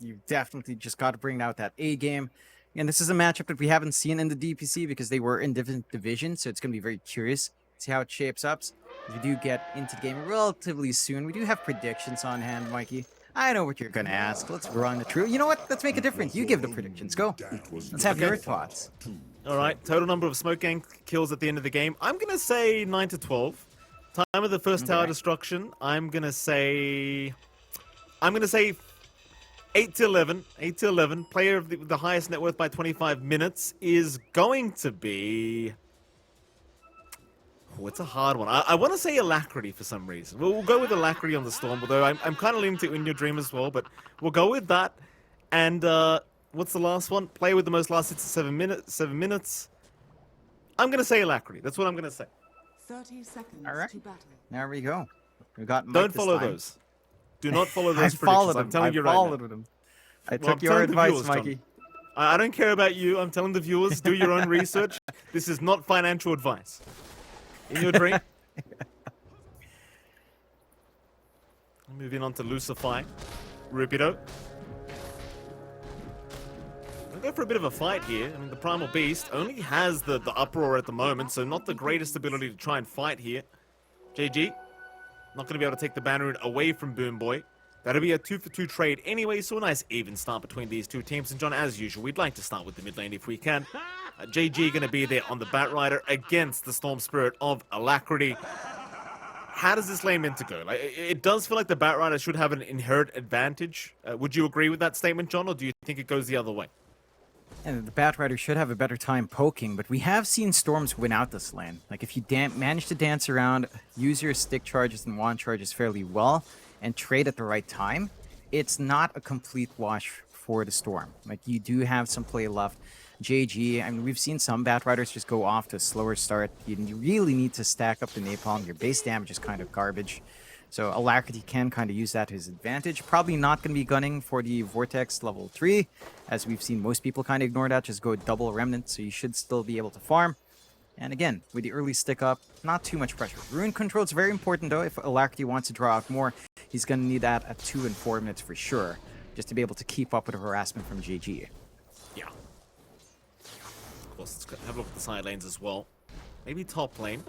You definitely just got to bring out that A game. And this is a matchup that we haven't seen in the DPC because they were in different divisions. So it's going to be very curious to see how it shapes up. As we do get into the game relatively soon. We do have predictions on hand, Mikey. I know what you're going to ask. Let's run it through. You know what? Let's make it different. You give the predictions. Go. Let's have your thoughts. All right, total number of smoke gang kills at the end of the game. I'm going to say 9 to 12. Time of the first tower destruction, I'm going to say 8 to 11. 8 to 11. Player of the highest net worth by 25 minutes is going to be... Oh, it's a hard one. I want to say Alacrity for some reason. We'll go with Alacrity on the Storm, although I'm kind of leaning to In Your Dream as well, but we'll go with that. And what's the last one? Player with the most last hits of 7 minutes. I'm going to say Alacrity. That's what I'm going to say. 30 seconds All right. to battle. There we go. We got Mike Don't this follow time. those. Do not follow I those followed predictions. I'm him. telling you I right followed now. him. I Well, took I'm your telling the advice, viewers, John. Mikey. I don't care about you. I'm telling the viewers, do your own research. This is not financial advice. In Your Dream. Moving on to Lucify. Rupido. I'll go for a bit of a fight here. I mean, the Primal Beast only has the Uproar at the moment, so not the greatest ability to try and fight here. JG. Not going to be able to take the banner away from Boom Boy. That'll be a 2-for-2 trade anyway, so a nice even start between these two teams. And John, as usual, we'd like to start with the mid lane if we can. JG going to be there on the Batrider against the Storm Spirit of Alacrity. How does this lane meant to go? Like, it does feel like the Batrider should have an inherent advantage. Would you agree with that statement, John, or do you think it goes the other way? And the Batrider should have a better time poking, but we have seen Storms win out this lane. Like, if you manage to dance around, use your stick charges and wand charges fairly well, and trade at the right time, it's not a complete wash for the Storm. Like, you do have some play left. JG, I mean, we've seen some Batriders just go off to a slower start. You really need to stack up the Napalm. Your base damage is kind of garbage. So Alacrity can kind of use that to his advantage. Probably not going to be gunning for the Vortex level 3, as we've seen most people kind of ignore that. Just go double Remnant, so you should still be able to farm. And again, with the early stick up, not too much pressure. Rune control is very important though. If Alacrity wants to draw out more, he's going to need that at 2 and 4 minutes for sure, just to be able to keep up with the harassment from JG. Yeah. Of course, let's have a look at the side lanes as well. Maybe top lane.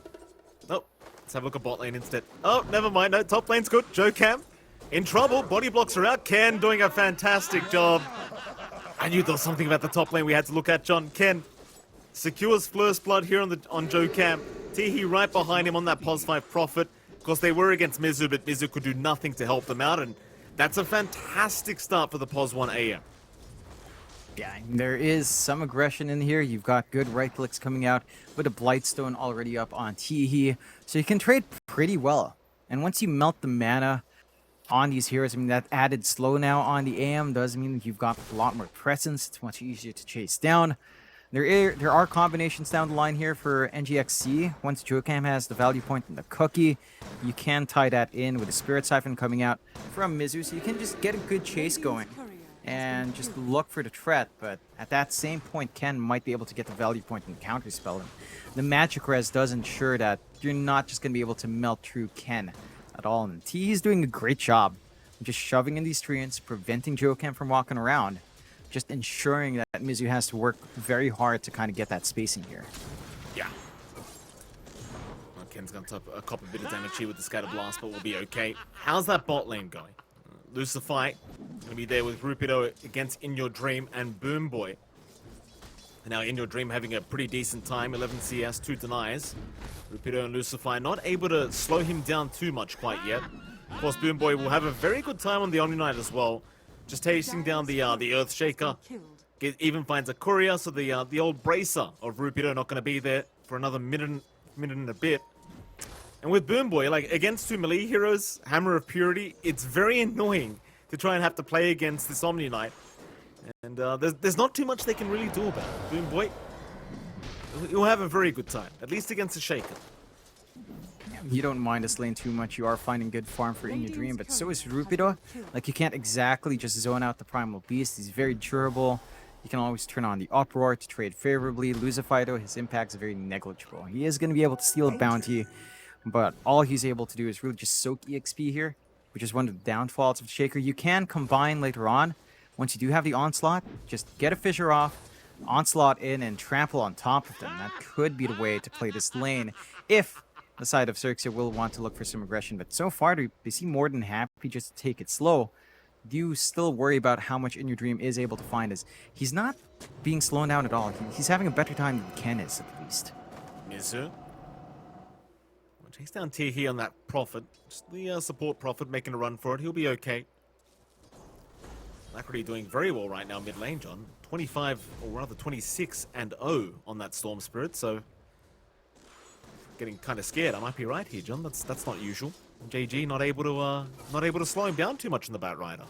Oh, let's have a look at bot lane instead. Oh, never mind. No, top lane's good. Joe Cam in trouble. Body blocks are out. Ken doing a fantastic job. I knew there was something about the top lane we had to look at, John. Ken secures first blood here on Joe Cam. Tihi right behind him on that pos 5 Prophet. Of course, they were against Mizu, but Mizu could do nothing to help them out, and that's a fantastic start for the pos 1 AM. Yeah, there is some aggression in here. You've got good right clicks coming out with a Blightstone already up on Tihi, so you can trade pretty well. And once you melt the mana on these heroes, I mean, that added slow now on the AM does mean that you've got a lot more presence. It's much easier to chase down. There are combinations down the line here for NGXC. Once Jokam has the value point in the cookie, you can tie that in with a Spirit Siphon coming out from Mizu, so you can just get a good chase going and just look for the threat. But at that same point, Ken might be able to get the value point in the counter spell. And the magic res does ensure that you're not just going to be able to melt through Ken at all. And T is doing a great job of just shoving in these treants, preventing Jokam from walking around. Just ensuring that Mizu has to work very hard to kind of get that spacing here. Yeah. Well, Ken's going to cop a bit of damage here with the Scatter Blast, but we'll be okay. How's that bot lane going? Lucify going to be there with Rupido against In Your Dream and Boom Boy. And now In Your Dream having a pretty decent time, 11 CS, 2 denies. Rupido and Lucify not able to slow him down too much quite yet. Of course, Boom Boy will have a very good time on the Omni Knight as well. Just chasing down the Earth Shaker. Even finds a courier, so the old bracer of Rupido not going to be there for another minute and a bit. And with Boom Boy, like against 2 melee heroes, Hammer of Purity, it's very annoying to try and have to play against this Omni Knight. And there's not too much they can really do about it. Boom Boy, he'll have a very good time, at least against the Shaker. You don't mind this lane too much. You are finding good farm for In Your Dream, but so is Rupido. Like, you can't exactly just zone out the Primal Beast. He's very durable. You can always turn on the Uproar to trade favorably. Lucify, though, his impact is very negligible. He is going to be able to steal a bounty, but all he's able to do is really just soak EXP here, which is one of the downfalls of Shaker. You can combine later on once you do have the onslaught, just get a fissure off, onslaught in, and trample on top of them. That could be the way to play this lane if the side of XERXIA will want to look for some aggression. But so far, they seem more than happy just to take it slow. Do you still worry about how much In Your Dream is able to find? As he's not being slowed down at all. He's having a better time than Ken is, at least. Mizu. Chase down Tihi on that Prophet. Just the support Prophet making a run for it. He'll be okay. Alacrity doing very well right now mid lane, John. 25, or rather 26 and 0 on that Storm Spirit, so getting kind of scared. I might be right here, John. That's not usual. JG not able to slow him down too much in the Bat Rider.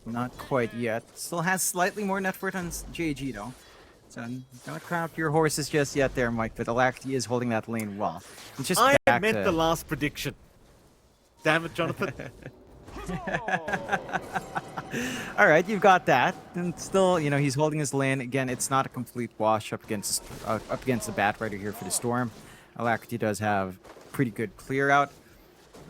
Not quite yet. Still has slightly more net worth on JG though. So don't crown up your horses just yet there, Mike, but Alacrity is holding that lane well. It's just I back meant to... the last prediction. Damn it, Jonathan. Alright, you've got that. And still, you know, he's holding his lane. Again, it's not a complete wash up against the Bat Rider here for the Storm. Alacrity does have pretty good clear out.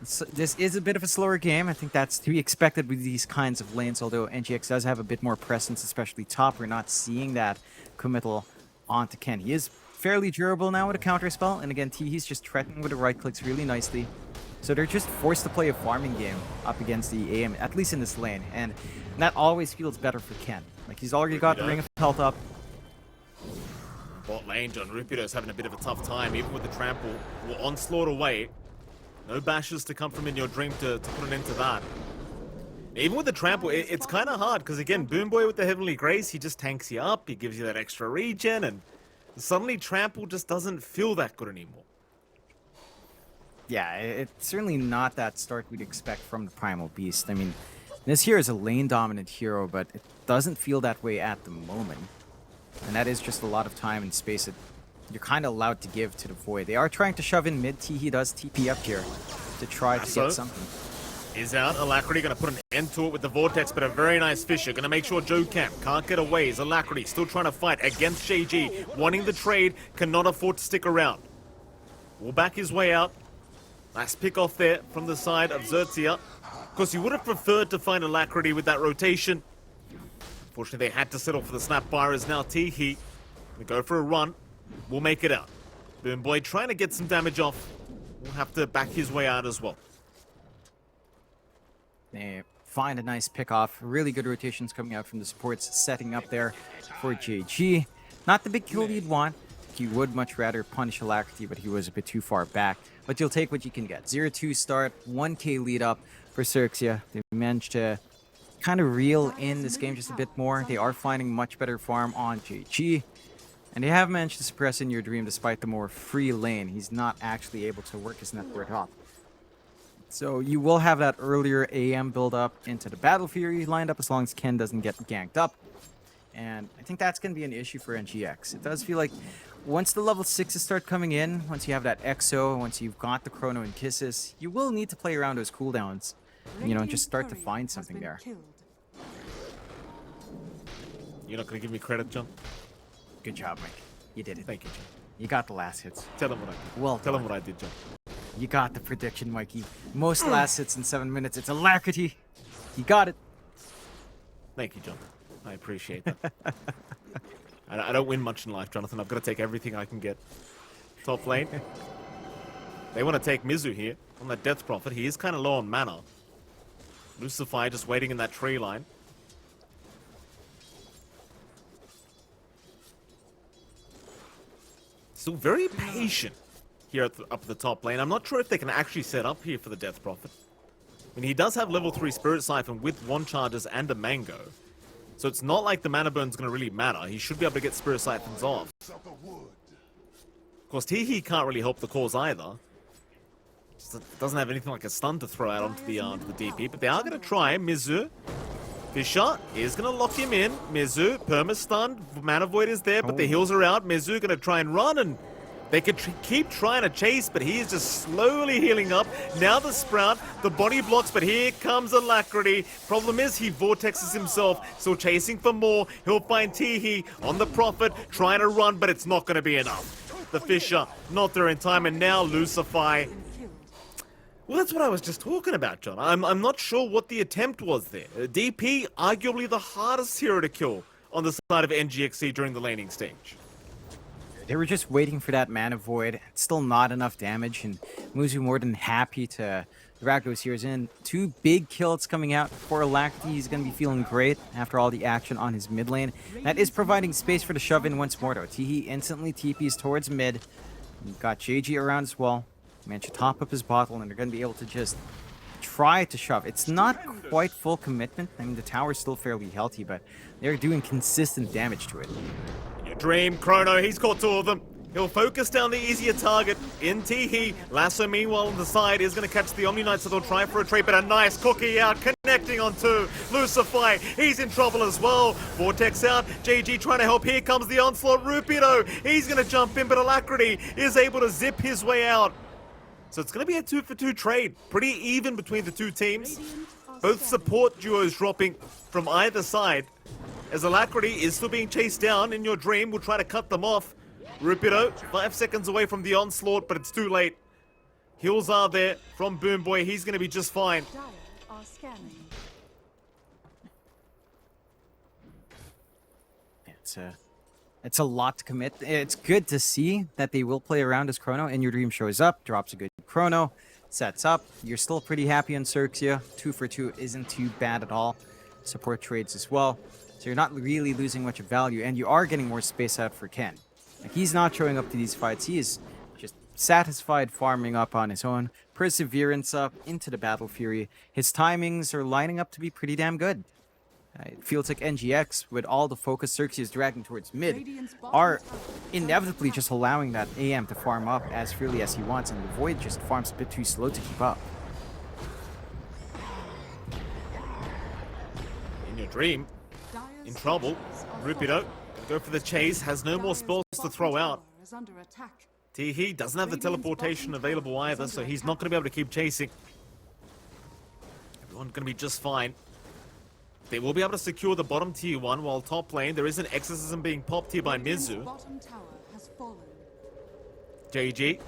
So this is a bit of a slower game. I think that's to be expected with these kinds of lanes, although NGX does have a bit more presence, especially top. We're not seeing that committal onto Ken. He is fairly durable now with a counter spell, and again, Tihi's just threatening with the right clicks really nicely. So they're just forced to play a farming game up against the AM, at least in this lane, and that always feels better for Ken. Like, he's already got the Ring of Health up. Bot lane, John Rupido's having a bit of a tough time, even with the trample. Will onslaught away. No bashes to come from In Your Dream to put an end to that. Even with the trample, it's kind of hard, because again, Boom Boy with the Heavenly Grace, he just tanks you up, he gives you that extra regen, and suddenly trample just doesn't feel that good anymore. Yeah, it's certainly not that start we'd expect from the Primal Beast. I mean, this here is a lane-dominant hero, but it doesn't feel that way at the moment. And that is just a lot of time and space that you're kind of allowed to give to the Void. They are trying to shove in mid. He does TP up here to try to get something. Is out. Alacrity going to put an end to it with the Vortex, but a very nice Fisher. Going to make sure Joe Camp can't get away. Is Alacrity still trying to fight against JG. Wanting the trade, cannot afford to stick around. Will back his way out. Nice pick off there from the side of XERXIA. Of course, you would have preferred to find Alacrity with that rotation. Unfortunately, they had to settle for the Snapfire. Is now Tihi. Going to go for a run. Will make it out. Boom Boy trying to get some damage off. Will have to back his way out as well. They find a nice pick off. Really good rotations coming out from the supports, setting up there for JG. Not the big kill you'd want. He would much rather punish Alacrity, but he was a bit too far back. But you'll take what you can get. 0-2 start, 1k lead up for XERXIA. They managed to kind of reel in this game just a bit more. They are finding much better farm on JG. And they have managed to suppress In Your Dream despite the more free lane. He's not actually able to work his network up. So you will have that earlier AM build up into the Battle Fury lined up as long as Ken doesn't get ganked up. And I think that's going to be an issue for NGX. It does feel like once the level 6s start coming in, once you have that EXO, once you've got the Chrono and Kisses, you will need to play around those cooldowns. You know, just start to find something there. You're not going to give me credit, John? Good job, Mike. You did it. Thank you, John. You got the last hits. Tell him what I did. Well Tell done. him what I did, John. You got the prediction, Mikey. Most last hits in 7 minutes. It's Alacrity. You got it. Thank you, John. I appreciate that. I don't win much in life, Jonathan. I've got to take everything I can get. Top lane. They want to take Mizu here on that Death Prophet. He is kind of low on mana. Lucify just waiting in that tree line. Still very patient here up at the top lane. I'm not sure if they can actually set up here for the Death Prophet. I mean, he does have level 3 Spirit Siphon with 1 charges and a Mango. So it's not like the mana burn's going to really matter. He should be able to get Spirit Siphons off. Of course, Tihi can't really help the cause either. Just doesn't have anything like a stun to throw out onto the DP, but they are going to try. Mizu. Fisher is going to lock him in. Mizu, perma-stunned. Mana Void is there, but the heals are out. Mizu going to try and run, and they could keep trying to chase, but he is just slowly healing up. Now the Sprout, the body blocks, but here comes Alacrity. Problem is, he vortexes himself, still chasing for more. He'll find Tihi on the Prophet, trying to run, but it's not going to be enough. The Fisher, not there in time, and now Lucify. Well, that's what I was just talking about, John. I'm not sure what the attempt was there. DP, arguably the hardest hero to kill on the side of NGXC during the laning stage. They were just waiting for that mana void. It's still not enough damage, and Muzu more than happy to drag those heroes in. 2 big kills coming out for Alacrity. He's going to be feeling great after all the action on his mid lane. That is providing space for the shove in once more, though. Teehee instantly TPs towards mid. You've got JG around as well. Managed to top up his bottle, and they're going to be able to just try to shove. It's not quite full commitment. I mean, the tower's still fairly healthy, but they're doing consistent damage to it. Your dream, Chrono, he's caught 2 of them. He'll focus down the easier target in Teehee. Lasso, meanwhile, on the side is going to catch the Omni Knight, so they'll try for a trade, but a nice cookie out, connecting on 2. Lucify, he's in trouble as well. Vortex out, JG trying to help. Here comes the onslaught. Rupido, he's going to jump in, but Alacrity is able to zip his way out. So it's going to be a 2-for-2 trade. Pretty even between the 2 teams. Both support duos dropping from either side. As Alacrity is still being chased down, in your dream will try to cut them off. Rupido, 5 seconds away from the onslaught, but it's too late. Heals are there from Boom Boy. He's going to be just fine. It's a lot to commit. It's good to see that they will play around as Chrono. In Your Dream shows up, drops a good Chrono, sets up. You're still pretty happy on XERXIA. 2-for-2 isn't too bad at all. Support trades as well. So you're not really losing much of value, and you are getting more space out for Ken. Like, he's not showing up to these fights. He is just satisfied farming up on his own. Perseverance up into the Battle Fury. His timings are lining up to be pretty damn good. It feels like NGX, with all the focus XERXIA is dragging towards mid, are inevitably just allowing that AM to farm up as freely as he wants, and the Void just farms a bit too slow to keep up. In Your Dream, in trouble. Rupido, go for the chase, has no more spells to throw out. Teehee doesn't have the teleportation available either, so he's not going to be able to keep chasing. Everyone's going to be just fine. They will be able to secure the bottom tier 1, while top lane, there is an exorcism being popped here by Mizu. JG.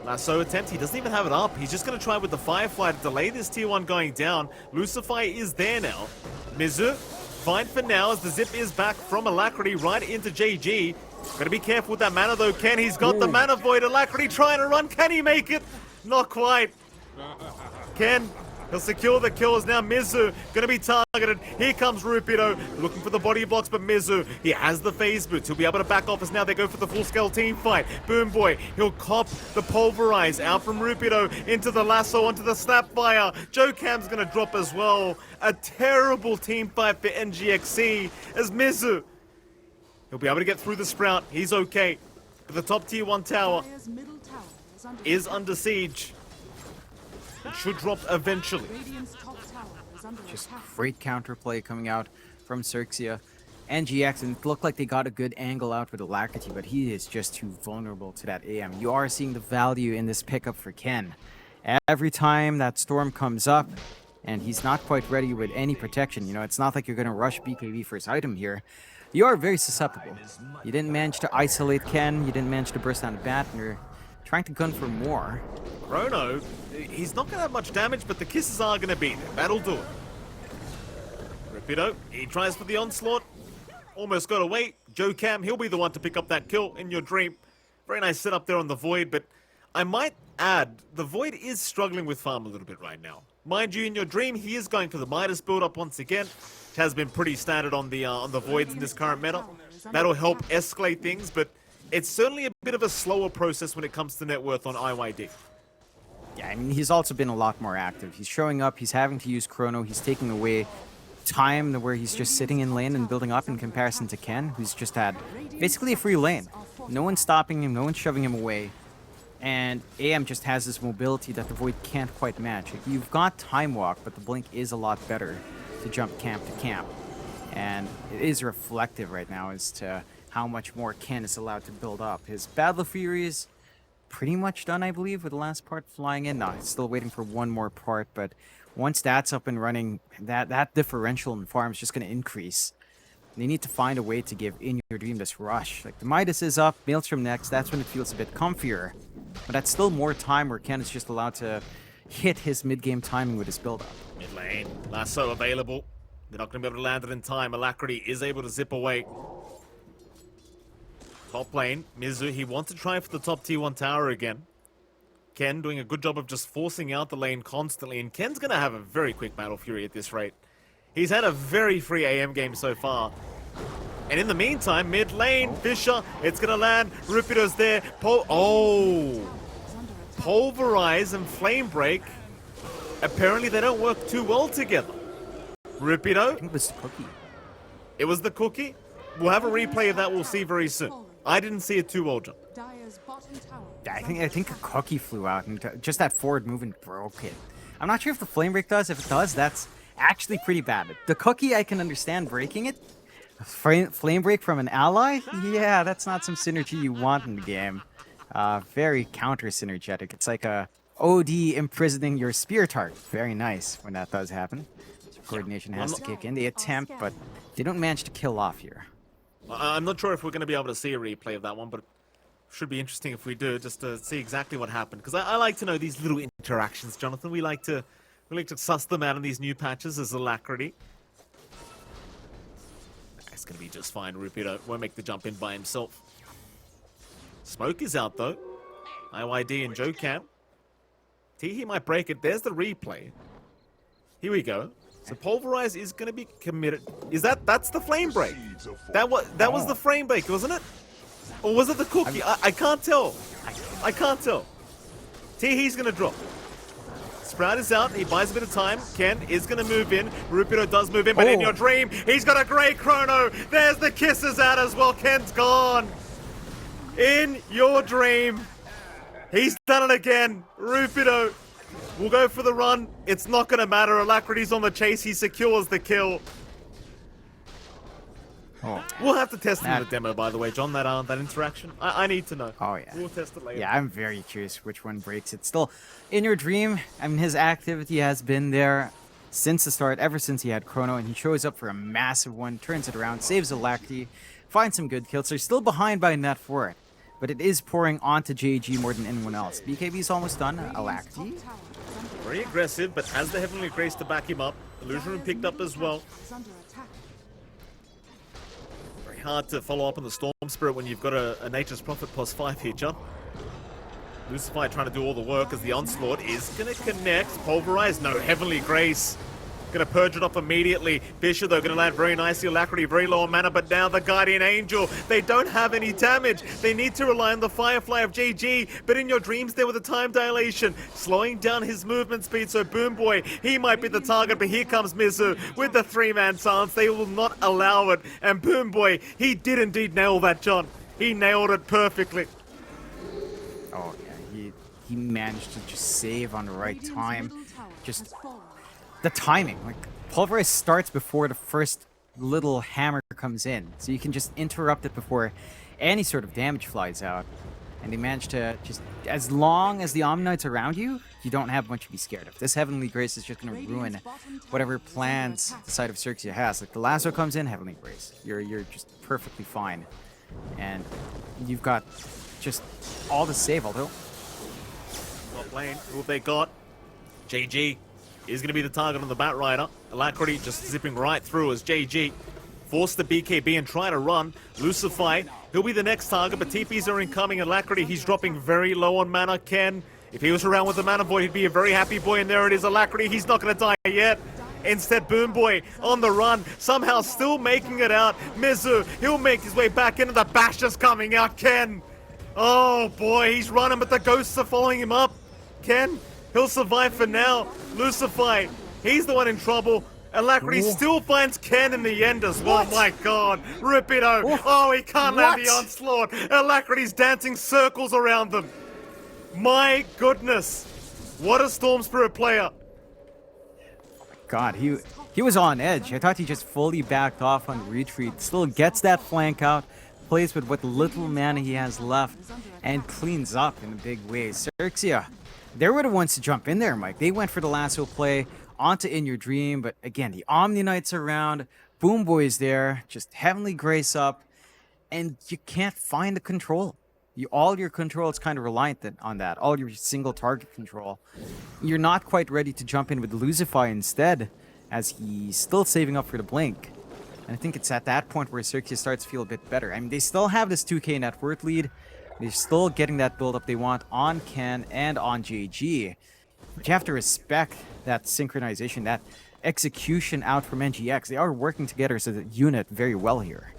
Lasso attempt, he doesn't even have it up. He's just going to try with the Firefly to delay this tier 1 going down. Lucify is there now. Mizu, fine for now as the zip is back from Alacrity right into JG. Gotta be careful with that mana though, Ken. He's got the mana void. Alacrity trying to run. Can he make it? Not quite. Ken, he'll secure the kills now. Mizu gonna be targeted. Here comes Rupido looking for the body blocks, but Mizu, he has the phase boots. He'll be able to back off as now they go for the full scale team fight. Boom Boy, he'll cop the pulverize out from Rupido into the lasso onto the Snapfire. Joe Cam's gonna drop as well. A terrible team fight for NGXC as Mizu, he'll be able to get through the Sprout. He's okay. But the top tier 1 tower is under siege. It should drop eventually. Just great counterplay coming out from XERXIA. NGX, and it looked like they got a good angle out with Alacrity, but he is just too vulnerable to that AM. You are seeing the value in this pickup for Ken. Every time that storm comes up, and he's not quite ready with any protection, you know, it's not like you're going to rush BKB for his item here. You are very susceptible. You didn't manage to isolate Ken, you didn't manage to burst down the bat, and you're trying to gun for more. Chrono, he's not going to have much damage, but the kisses are going to be there. That'll do it. Rapido, he tries for the onslaught. Almost got away. Joe Cam, he'll be the one to pick up that kill in your dream. Very nice setup there on the Void, but I might add, the Void is struggling with farm a little bit right now. Mind you, in your dream, he is going for the Midas build up once again. It has been pretty standard on the Voids in this current meta. That'll help escalate things, but it's certainly a bit of a slower process when it comes to net worth on IYD. Yeah, I mean, he's also been a lot more active. He's showing up, he's having to use Chrono, he's taking away time where he's just sitting in lane and building up in comparison to Ken, who's just had basically a free lane. No one's stopping him, no one's shoving him away. And AM just has this mobility that the Void can't quite match. Like, you've got Time Walk, but the Blink is a lot better to jump camp to camp. And it is reflective right now as to how much more Ken is allowed to build up. His Battle Fury is pretty much done, I believe, with the last part flying in. No, he's still waiting for one more part, but once that's up and running, that differential in farm is just going to increase. They need to find a way to give In Your Dream this rush. Like, the Midas is up, Maelstrom next, that's when it feels a bit comfier. But that's still more time where Ken is just allowed to hit his mid-game timing with his build-up. Mid lane, lasso available. They're not going to be able to land it in time. Alacrity is able to zip away. Top lane, Mizu, he wants to try for the top T1 tower again. Ken doing a good job of just forcing out the lane constantly, and Ken's going to have a very quick Battle Fury at this rate. He's had a very free AM game so far. And in the meantime, mid lane, Fisher, it's going to land. Rupido's there. Pulverize and Flame Break. Apparently they don't work too well together. Rupido. I think it was the cookie. It was the cookie? We'll have a replay of that, we'll see very soon. I didn't see it too well, John. Yeah, I think a cookie flew out, and just that forward movement broke it. I'm not sure if the flame break does. If it does, that's actually pretty bad. The cookie, I can understand breaking it. Flame break from an ally? Yeah, that's not some synergy you want in the game. Very counter-synergetic. It's like a OD imprisoning your spear target. Very nice when that does happen. So coordination has to kick in. They attempt, but they don't manage to kill off here. I'm not sure if we're going to be able to see a replay of that one, but it should be interesting if we do, just to see exactly what happened. Because I like to know these little interactions, Jonathan. We like to suss them out in these new patches as Alacrity. It's going to be just fine. Rupido won't make the jump in by himself. Smoke is out, though. IYD and Joe can. Teehee might break it. There's the replay. Here we go. So Pulverize is going to be committed. That's the flame break? That was the flame break, wasn't it? Or was it the cookie? I can't tell. I can't tell. Teehee's going to drop. Sprout is out. He buys a bit of time. Ken is going to move in. Rupido does move in, but in your dream, he's got a great chrono. There's the kisses out as well. Ken's gone. In your dream. He's done it again. Rupido will go for the run. It's not going to matter. Alacrity's on the chase. He secures the kill. We'll have to test it in the demo, by the way, John, that interaction. I need to know. Oh, yeah. We'll test it later. Yeah, I'm very curious which one breaks it. Still, in your dream, I mean, his activity has been there since the start, ever since he had Chrono, and he shows up for a massive one, turns it around, saves Alacrity, finds some good kills. They're still behind by a net for it, but it is pouring onto JG more than anyone else. BKB's almost done. Alacrity. Very aggressive, but has the Heavenly Grace to back him up. Illusion picked up as well. Very hard to follow up on the Storm Spirit when you've got a Nature's Prophet +5 here, John. Lucifer trying to do all the work as the Onslaught is going to connect. Pulverize, no Heavenly Grace. Going to purge it off immediately. Fisher, though, going to land very nicely. Alacrity very low on mana, but now the Guardian Angel. They don't have any damage. They need to rely on the Firefly of JG, but in your dreams there with the time dilation, slowing down his movement speed, so Boom Boy, he might be the target, but here comes Mizu with the 3-man stance. They will not allow it, and Boom Boy, he did indeed nail that, John. He nailed it perfectly. Oh, yeah, he managed to just save on the right time. Just the timing, like Pulverize starts before the first little hammer comes in, so you can just interrupt it before any sort of damage flies out. And they manage to just, as long as the Omnites around you, you don't have much to be scared of. This Heavenly Grace is just going to ruin whatever XERXIA the side of XERXIA has. Like the lasso comes in, Heavenly Grace, you're just perfectly fine, and you've got just all to save. Although top lane, who have they got? JG is going to be the target on the Bat Rider. Alacrity just zipping right through as JG force the BKB and try to run. Lucifer, he'll be the next target, but TPs are incoming. Alacrity, he's dropping very low on mana. Ken, if he was around with the Mana Void, he'd be a very happy boy, and there it is. Alacrity, he's not going to die yet. Instead, Boom Boy on the run, somehow still making it out. Mizu, he'll make his way back into the Basher's coming out. Ken, oh boy, he's running, but the ghosts are following him up. Ken, he'll survive for now. Lucifer, he's the one in trouble. Alacrity still finds Ken in the end as well. My god. Rupido. Oh, he can't land the Onslaught. Alacrity's dancing circles around them. My goodness. What a Storm Spirit player. God, he was on edge. I thought he just fully backed off on retreat. Still gets that flank out, plays with what little mana he has left, and cleans up in a big way. XERXIA, they were the ones to jump in there, Mike. They went for the lasso play onto In Your Dream, but again, the Omni Knights around, Boom Boy's there, just Heavenly Grace up, and you can't find the control. All your control is kind of reliant on that. All your single target control. You're not quite ready to jump in with Lucify instead, as he's still saving up for the blink. And I think it's at that point where XERXIA starts to feel a bit better. I mean, they still have this 2k net worth lead. They're still getting that build-up they want on Ken and on JG. But you have to respect that synchronization, that execution out from NGX. They are working together as a unit very well here.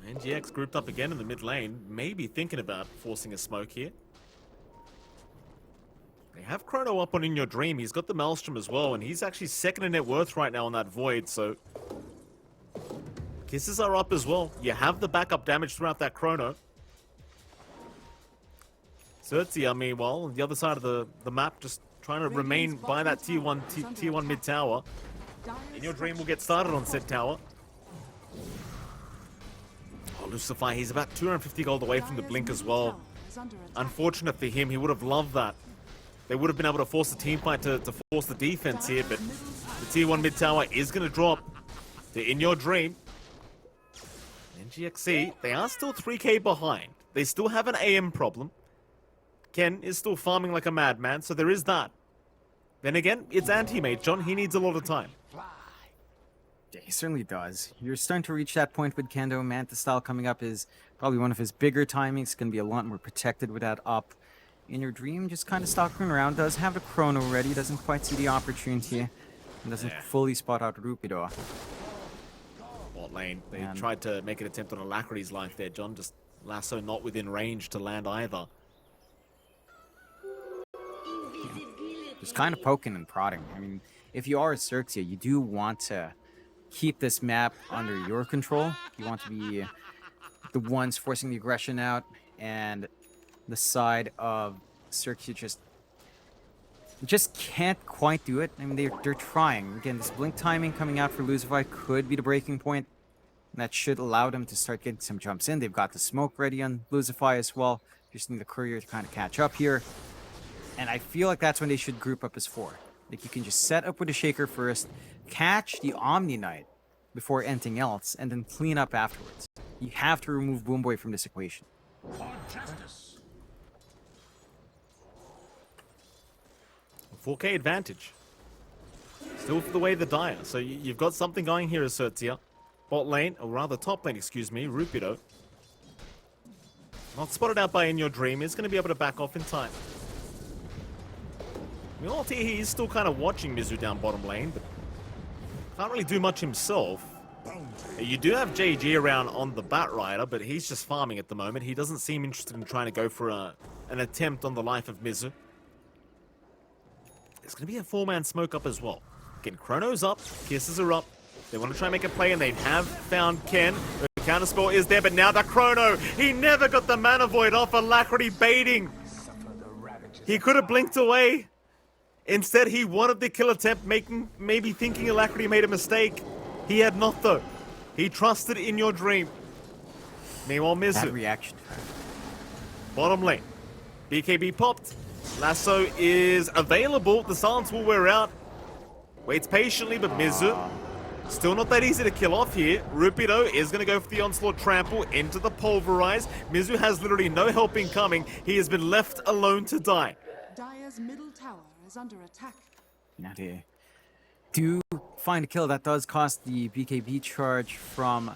NGX grouped up again in the mid lane, maybe thinking about forcing a smoke here. They have Chrono up on In Your Dream. He's got the Maelstrom as well, and he's actually second in net worth right now on that Void, so kisses are up as well. You have the backup damage throughout that Chrono. XERXIA, meanwhile, on the other side of the map, just trying to remain by that tier 1 mid tower. In Your Dream will get started on said tower. Oh, Lucify, he's about 250 gold away from the blink as well. Unfortunate for him, he would have loved that. They would have been able to force the team fight to force the defense here, but the tier 1 mid tower is going to drop to In Your Dream. NGXC, they are still 3k behind. They still have an AM problem. Ken is still farming like a madman, so there is that. Then again, it's anti-mage, John. He needs a lot of time. Yeah, he certainly does. You're starting to reach that point with Kendo. Manta style coming up is probably one of his bigger timings. Going to be a lot more protected with that up. In Your Dream, just kind of stalking around. Does have the Chrono ready. Doesn't quite see the opportunity. And doesn't fully spot out Rupido. Bot lane. They tried to make an attempt on Alacrity's life there, John. Just lasso not within range to land either. Just kind of poking and prodding. I mean, if you are a XERXIA, you do want to keep this map under your control. You want to be the ones forcing the aggression out, and the side of XERXIA just can't quite do it. I mean, they're trying. Again, this blink timing coming out for Lucify could be the breaking point. And that should allow them to start getting some jumps in. They've got the smoke ready on Lucify as well. Just need the courier to kind of catch up here. And I feel like that's when they should group up as 4. Like, you can just set up with the Shaker first, catch the Omni Knight before anything else, and then clean up afterwards. You have to remove Boomboy from this equation. 4k advantage. Still for the way the Dire. So you've got something going here as XERXIA. Bot lane, or rather top lane, excuse me, Rupido. Not spotted out by In Your Dream. Is going to be able to back off in time. Meanwhile, he is still kind of watching Mizu down bottom lane, but can't really do much himself. You do have JG around on the Bat Rider, but he's just farming at the moment. He doesn't seem interested in trying to go for an attempt on the life of Mizu. There's going to be a 4-man smoke up as well. Again, Chrono's up, Kisses are up. They want to try and make a play, and they have found Ken. The counterspell is there, but now the Chrono. He never got the Mana Void off. Alacrity baiting. He could have blinked away. Instead, he wanted the kill attempt, maybe thinking Alacrity made a mistake. He had not, though. He trusted In Your Dream. Meanwhile, Mizu. That reaction. Bottom lane. BKB popped. Lasso is available. The silence will wear out. Waits patiently, but Mizu still not that easy to kill off here. Rupido is going to go for the onslaught trample into the pulverize. Mizu has literally no help incoming. He has been left alone to die. Dire's middle tower is under attack. Now they do find a kill. That does cost the BKB charge from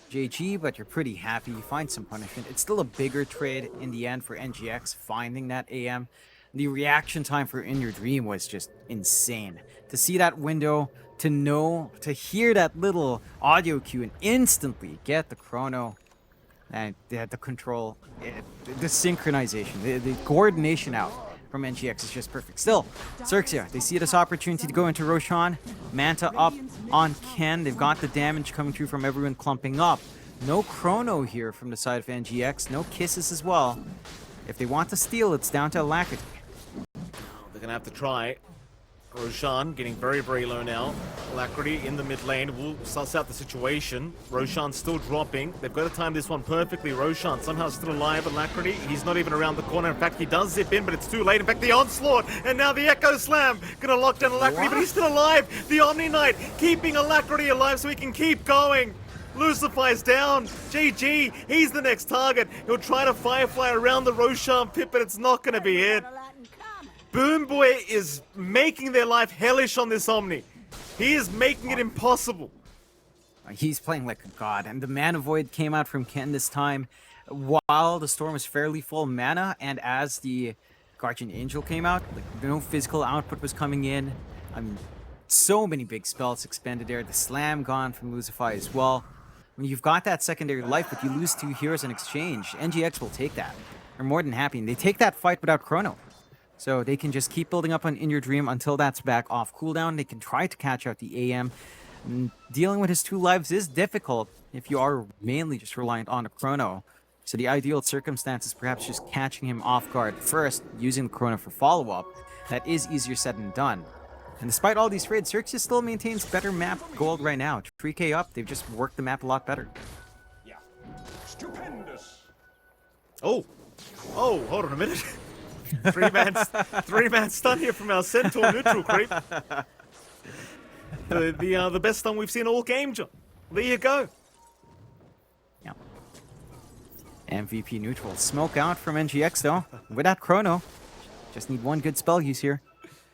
JG, but you're pretty happy. You find some punishment. It's still a bigger trade in the end for NGX finding that AM. The reaction time for In Your Dream was just insane. To see that window, to hear that little audio cue and instantly get the Chrono and the control, the synchronization, the coordination out from NGX is just perfect. Still, XERXIA, they see this opportunity to go into Roshan. Manta up on Ken. They've got the damage coming through from everyone clumping up. No Chrono here from the side of NGX. No Kisses as well. If they want to steal, it's down to Alacrity. They're going to have to try. Roshan getting very, very low now. Alacrity in the mid lane will suss out the situation. Roshan still dropping. They've got to time this one perfectly. Roshan somehow still alive. Alacrity, he's not even around the corner. In fact, he does zip in, but it's too late. In fact, the onslaught, and now the Echo Slam. Gonna lock down Alacrity, but he's still alive. The Omni Knight keeping Alacrity alive so he can keep going. Lucify's down. GG. He's the next target. He'll try to firefly around the Roshan pit, but it's not going to be it. Boom Boy is making their life hellish on this Omni. He is making it impossible. He's playing like a god, and the Mana Void came out from Ken this time while the Storm was fairly full mana, and as the Guardian Angel came out, like no physical output was coming in. So many big spells expended there. The Slam gone from Lucify as well. When you've got that secondary life, but you lose 2 heroes in exchange, NGX will take that. They're more than happy, and they take that fight without Chrono. So they can just keep building up on In Your Dream until that's back off cooldown. They can try to catch out the AM. And dealing with his 2 lives is difficult if you are mainly just reliant on a Chrono. So the ideal circumstance is perhaps just catching him off guard first, using the Chrono for follow-up. That is easier said than done. And despite all these trades, XERXIA still maintains better map gold right now. 3k up, they've just worked the map a lot better. Yeah. Stupendous. Oh, hold on a minute. three-man stun here from our Centaur neutral creep. The best stun we've seen all game, John. There you go. Yeah. MVP neutral. Smoke out from NGX though. Without Chrono. Just need one good spell use here.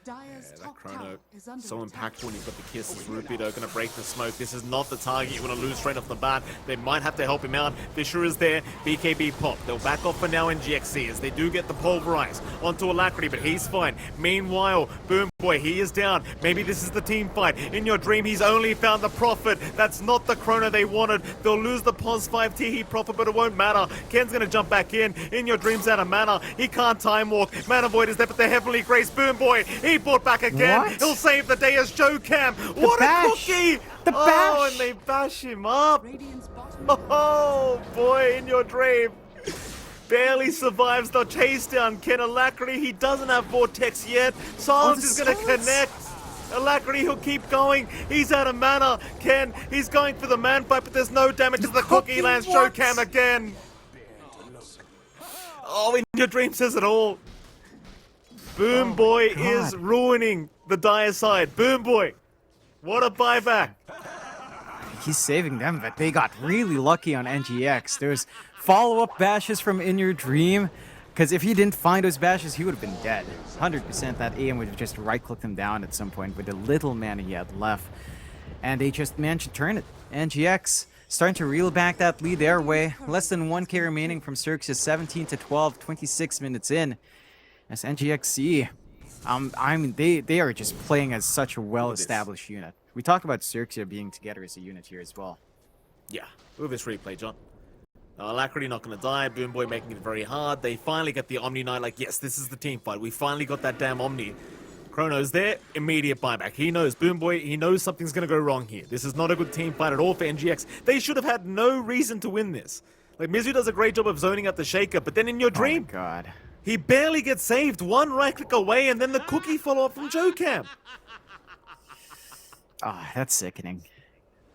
Dire's That top Chrono, tower is under so attack. impactful when you've got the kisses. Rupido gonna break the smoke. This is not the target you want to lose straight off the bat. They might have to help him out. Fisher is there. BKB pop. They'll back off for now in GXC as they do get the pulverize onto Alacrity, but he's fine. Meanwhile, Boom Boy, he is down. Maybe this is the team fight. In Your Dream, he's only found the Prophet. That's not the Chrono they wanted. They'll lose the Pos 5 Teehee Prophet, but it won't matter. Ken's gonna jump back in. In Your Dream's out of mana. He can't time walk. Mana Void is there, but the Heavenly Grace. Boom Boy, he brought back again. What? He'll save the day as Joe Cam. What bash. a cookie! The Oh, bash. and they bash him up. Radiant's bottom Oh boy, In Your Dream barely survives the chase down. Ken Alacrity, he doesn't have Vortex yet. Silence is gonna connect. Alacrity, he'll keep going. He's out of mana. Ken, he's going for the man fight, but there's no damage as the cookie lands Joe Cam again. Oh, In Your Dream says it all. Boom Boy is ruining the Dire side. Boom Boy, what a buyback. He's saving them, but they got really lucky on NGX. There's follow-up bashes from In Your Dream, because if he didn't find those bashes, he would have been dead. 100% that AM would have just right-clicked him down at some point with the little mana he had left. And they just managed to turn it. NGX starting to reel back that lead their way. Less than 1k remaining from XERXIA, 17 to 12, 26 minutes in. As NGXC, I mean, they are just playing as such a well-established unit. We talked about XERXIA being together as a unit here as well. Yeah, look at this replay, John. Alacrity not going to die. Boom Boy making it very hard. They finally get the Omni Knight. Like, yes, this is the team fight. We finally got that damn Omni. Chrono's there. Immediate buyback. He knows. Boom Boy, he knows something's going to go wrong here. This is not a good team fight at all for NGX. They should have had no reason to win this. Like, Mizu does a great job of zoning out the Shaker, but then In Your Dream, Oh my god. he barely gets saved. One right click away, and then the cookie follow-up from Joe Cam. Ah, that's sickening.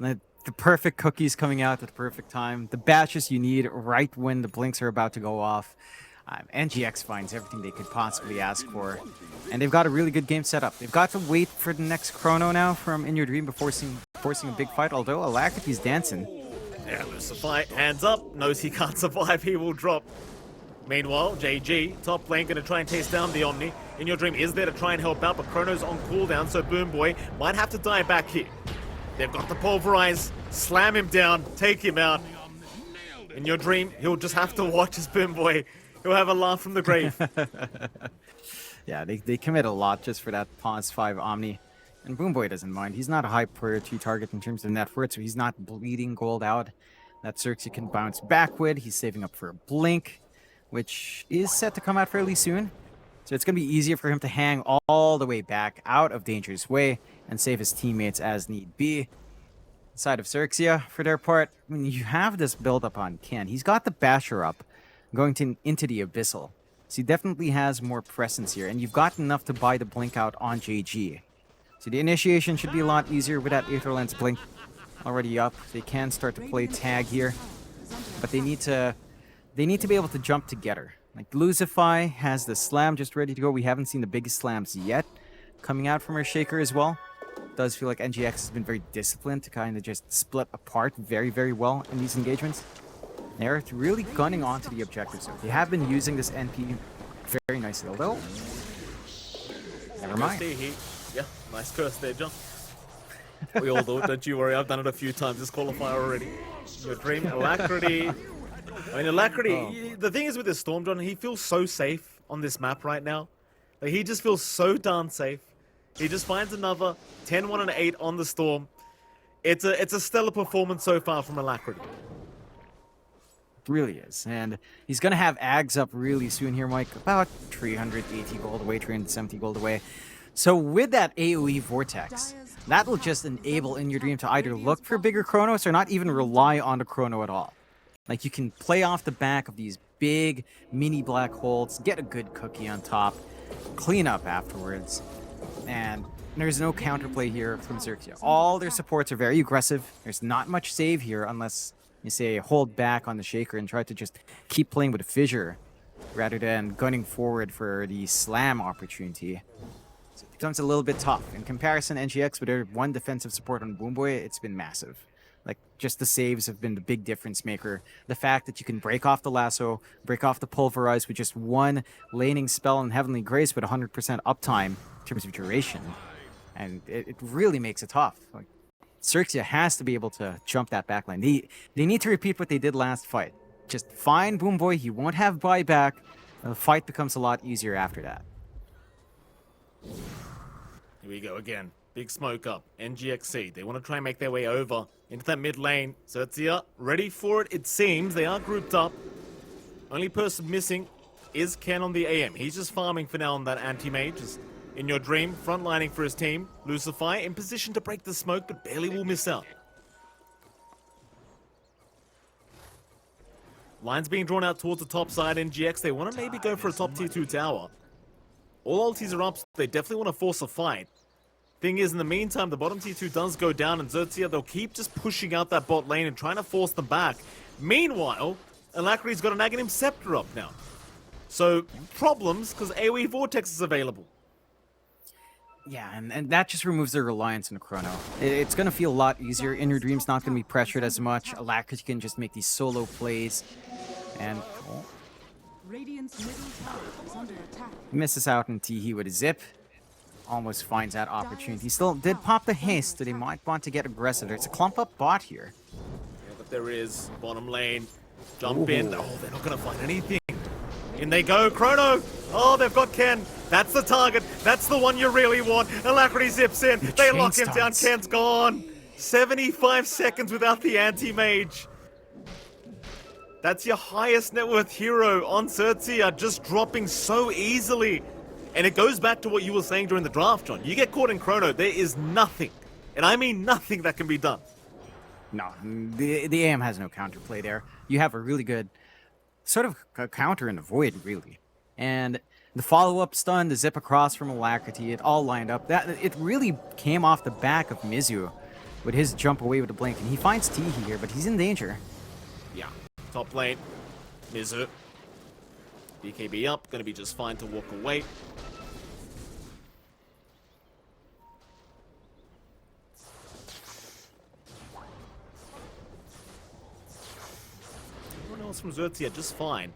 The perfect cookies coming out at the perfect time. The batches you need right when the blinks are about to go off. NGX finds everything they could possibly ask for. And they've got a really good game set up. They've got to wait for the next Chrono now from In Your Dream before forcing a big fight, although Alacrity's dancing. Yeah, Lucify, hands up, knows he can't survive, he will drop. Meanwhile, JG, top lane, gonna try and chase down the Omni. In Your Dream is there to try and help out, but Chrono's on cooldown, so Boom Boy might have to die back here. They've got the pulverize, slam him down, take him out. In Your Dream, he'll just have to watch as Boom Boy. He'll have a laugh from the grave. Yeah, they commit a lot just for that Pause 5 Omni. And Boom Boy doesn't mind. He's not a high priority target in terms of net worth, so he's not bleeding gold out. That XERXIA can bounce back with. He's saving up for a blink, which is set to come out fairly soon. So it's going to be easier for him to hang all the way back out of danger's way and save his teammates as need be. Side of XERXIA, for their part, when you have this build up on Ken, he's got the Basher up going into the Abyssal. So he definitely has more presence here, and you've got enough to buy the blink out on JG. So the initiation should be a lot easier with that Aetherlens blink already up. They can start to play tag here, but they need to be able to jump together. Like Lucify has the slam just ready to go. We haven't seen the biggest slams yet coming out from her Shaker as well. does feel like NGX has been very disciplined to kind of just split apart very, very well in these engagements. They're really gunning onto the objective, so they have been using this NP very nicely, although... Never mind. Yeah, nice curse there, John. We all do it, don't you worry, I've done it a few times, this qualifier already. Your dream, Alacrity. I mean, Alacrity, the thing is with this Storm, John, he feels so safe on this map right now. Like, he just feels so darn safe. He just finds another 10, 1, and 8 on the Storm. It's a stellar performance so far from Alacrity. Really is, and he's gonna have Ags up really soon here, Mike. About 380 gold away, 370 gold away. So with that AoE vortex, that will just enable In Your Dream to either look for bigger chronos or not even rely on the chrono at all. Like, you can play off the back of these big mini black holes, get a good cookie on top, clean up afterwards, and there's no counterplay here from XERXIA. All their supports are very aggressive. There's not much save here unless you say hold back on the Shaker and try to just keep playing with a Fissure rather than gunning forward for the slam opportunity. So it becomes a little bit tough. In comparison, NGX with their one defensive support on Boomboy, it's been massive. Like, just the saves have been the big difference maker. The fact that you can break off the lasso, break off the pulverize with just one laning spell in Heavenly Grace with 100% uptime in terms of duration. And it really makes it tough. Like, XERXIA has to be able to jump that backline. They need to repeat what they did last fight. Just find Boomboy, he won't have buyback. The fight becomes a lot easier after that. Here we go again. Big smoke up. NGXC. They want to try and make their way over into that mid lane. XERXIA ready for it, it seems. They are grouped up. Only person missing is Ken on the AM. He's just farming for now on that anti-mage. Just In Your Dream, frontlining for his team. Lucify in position to break the smoke, but barely will miss out. Lines being drawn out towards the top side. NGX, they want to maybe go for a top tier 2 tower. All ultis are up, so they definitely want to force a fight. Thing is, in the meantime, the bottom tier 2 does go down, and XERXIA, they'll keep just pushing out that bot lane and trying to force them back. Meanwhile, Alacrity's got an Aghanim Scepter up now. So, problems, because AoE Vortex is available. Yeah, and that just removes their reliance on the chrono. It's going to feel a lot easier. In Your Dream's not going to be pressured as much. Alacrity can just make these solo plays. And Radiant's middle tower is under attack. misses out in Teehee with a zip. Almost finds that opportunity. Still did pop the haste, so they might want to get aggressive. There's a clump up bot here. Yeah, but there is. Bottom lane. Jump in. Oh, they're not going to find anything. In they go. Chrono. Oh, they've got Ken. That's the target. That's the one you really want. Alacrity zips in. They lock him down. Ken's gone. 75 seconds without the anti-mage. That's your highest net worth hero on XERXIA, just dropping so easily. And it goes back to what you were saying during the draft, John. You get caught in chrono, there is nothing, and I mean nothing, that can be done. No, the AM has no counterplay there. You have a really good sort of counter in the void, really. And the follow-up stun, the zip across from Alacrity, it all lined up. It really came off the back of Mizu with his jump away with the blink. And he finds Teehee here, but he's in danger. Yeah, top lane, Mizu. BKB up, gonna be just fine to walk away. Everyone else from XERXIA just fine.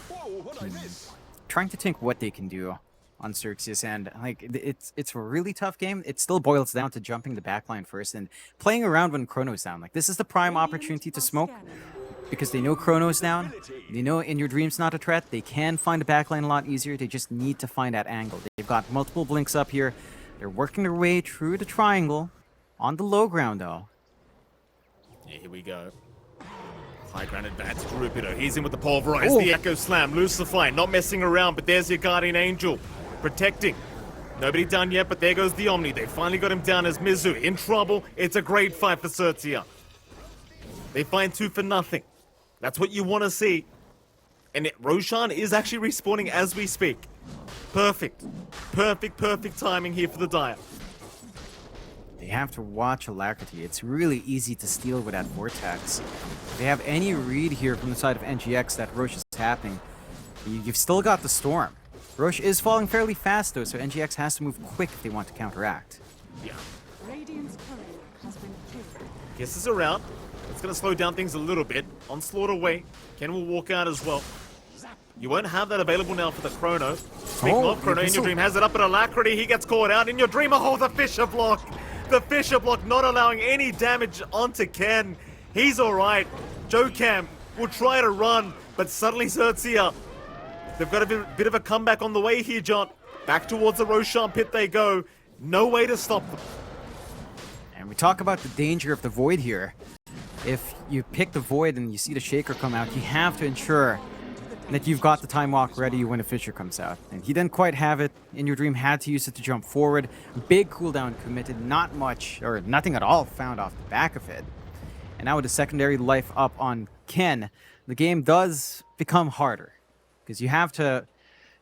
Whoa, what I miss? Trying to think what they can do on XERXIA's end. Like, it's a really tough game. It still boils down to jumping the backline first and playing around when Chrono's down. Like, this is the prime opportunity to smoke because they know Chrono's down. They know In Your Dream's not a threat. They can find the backline a lot easier. They just need to find that angle. They've got multiple blinks up here. They're working their way through the triangle on the low ground, though. Yeah, here we go. High ground advantage to Rupido. He's in with the pulverize, the Echo Slam, Lucify, not messing around, but there's your Guardian Angel. Protecting. Nobody down yet, but there goes the Omni. They finally got him down as Mizu in trouble. It's a great fight for XERXIA. They find 2 for nothing. That's what you want to see. And Roshan is actually respawning as we speak. Perfect. Perfect timing here for the Dire. They have to watch Alacrity. It's really easy to steal with that Vortex. If they have any read here from the side of NGX that Rosh is happening, you've still got the Storm. Roche is falling fairly fast though, so NGX has to move quick if they want to counteract. Yeah. Radiant's courier has been killed. Kisses around. It's going to slow down things a little bit. Onslaught away. Ken will walk out as well. You won't have that available now for the Chrono. Speaking Oh, of Chrono, In Your Abyssal. Dream has it up at Alacrity. He gets caught out. In Your Dream, oh, the Fisher block. The Fisher block not allowing any damage onto Ken. He's alright. Joe Cam will try to run, but suddenly XERXIA. They've got a bit of a comeback on the way here, John. Back towards the Roshan pit they go. No way to stop them. And we talk about the danger of the Void here. If you pick the Void and you see the Shaker come out, you have to ensure that you've got the Time Walk ready when a Fisher comes out. And he didn't quite have it. In Your Dream had to use it to jump forward. Big cooldown committed, not much, or nothing at all found off the back of it. And now with the secondary life up on Ken, the game does become harder. Because you have to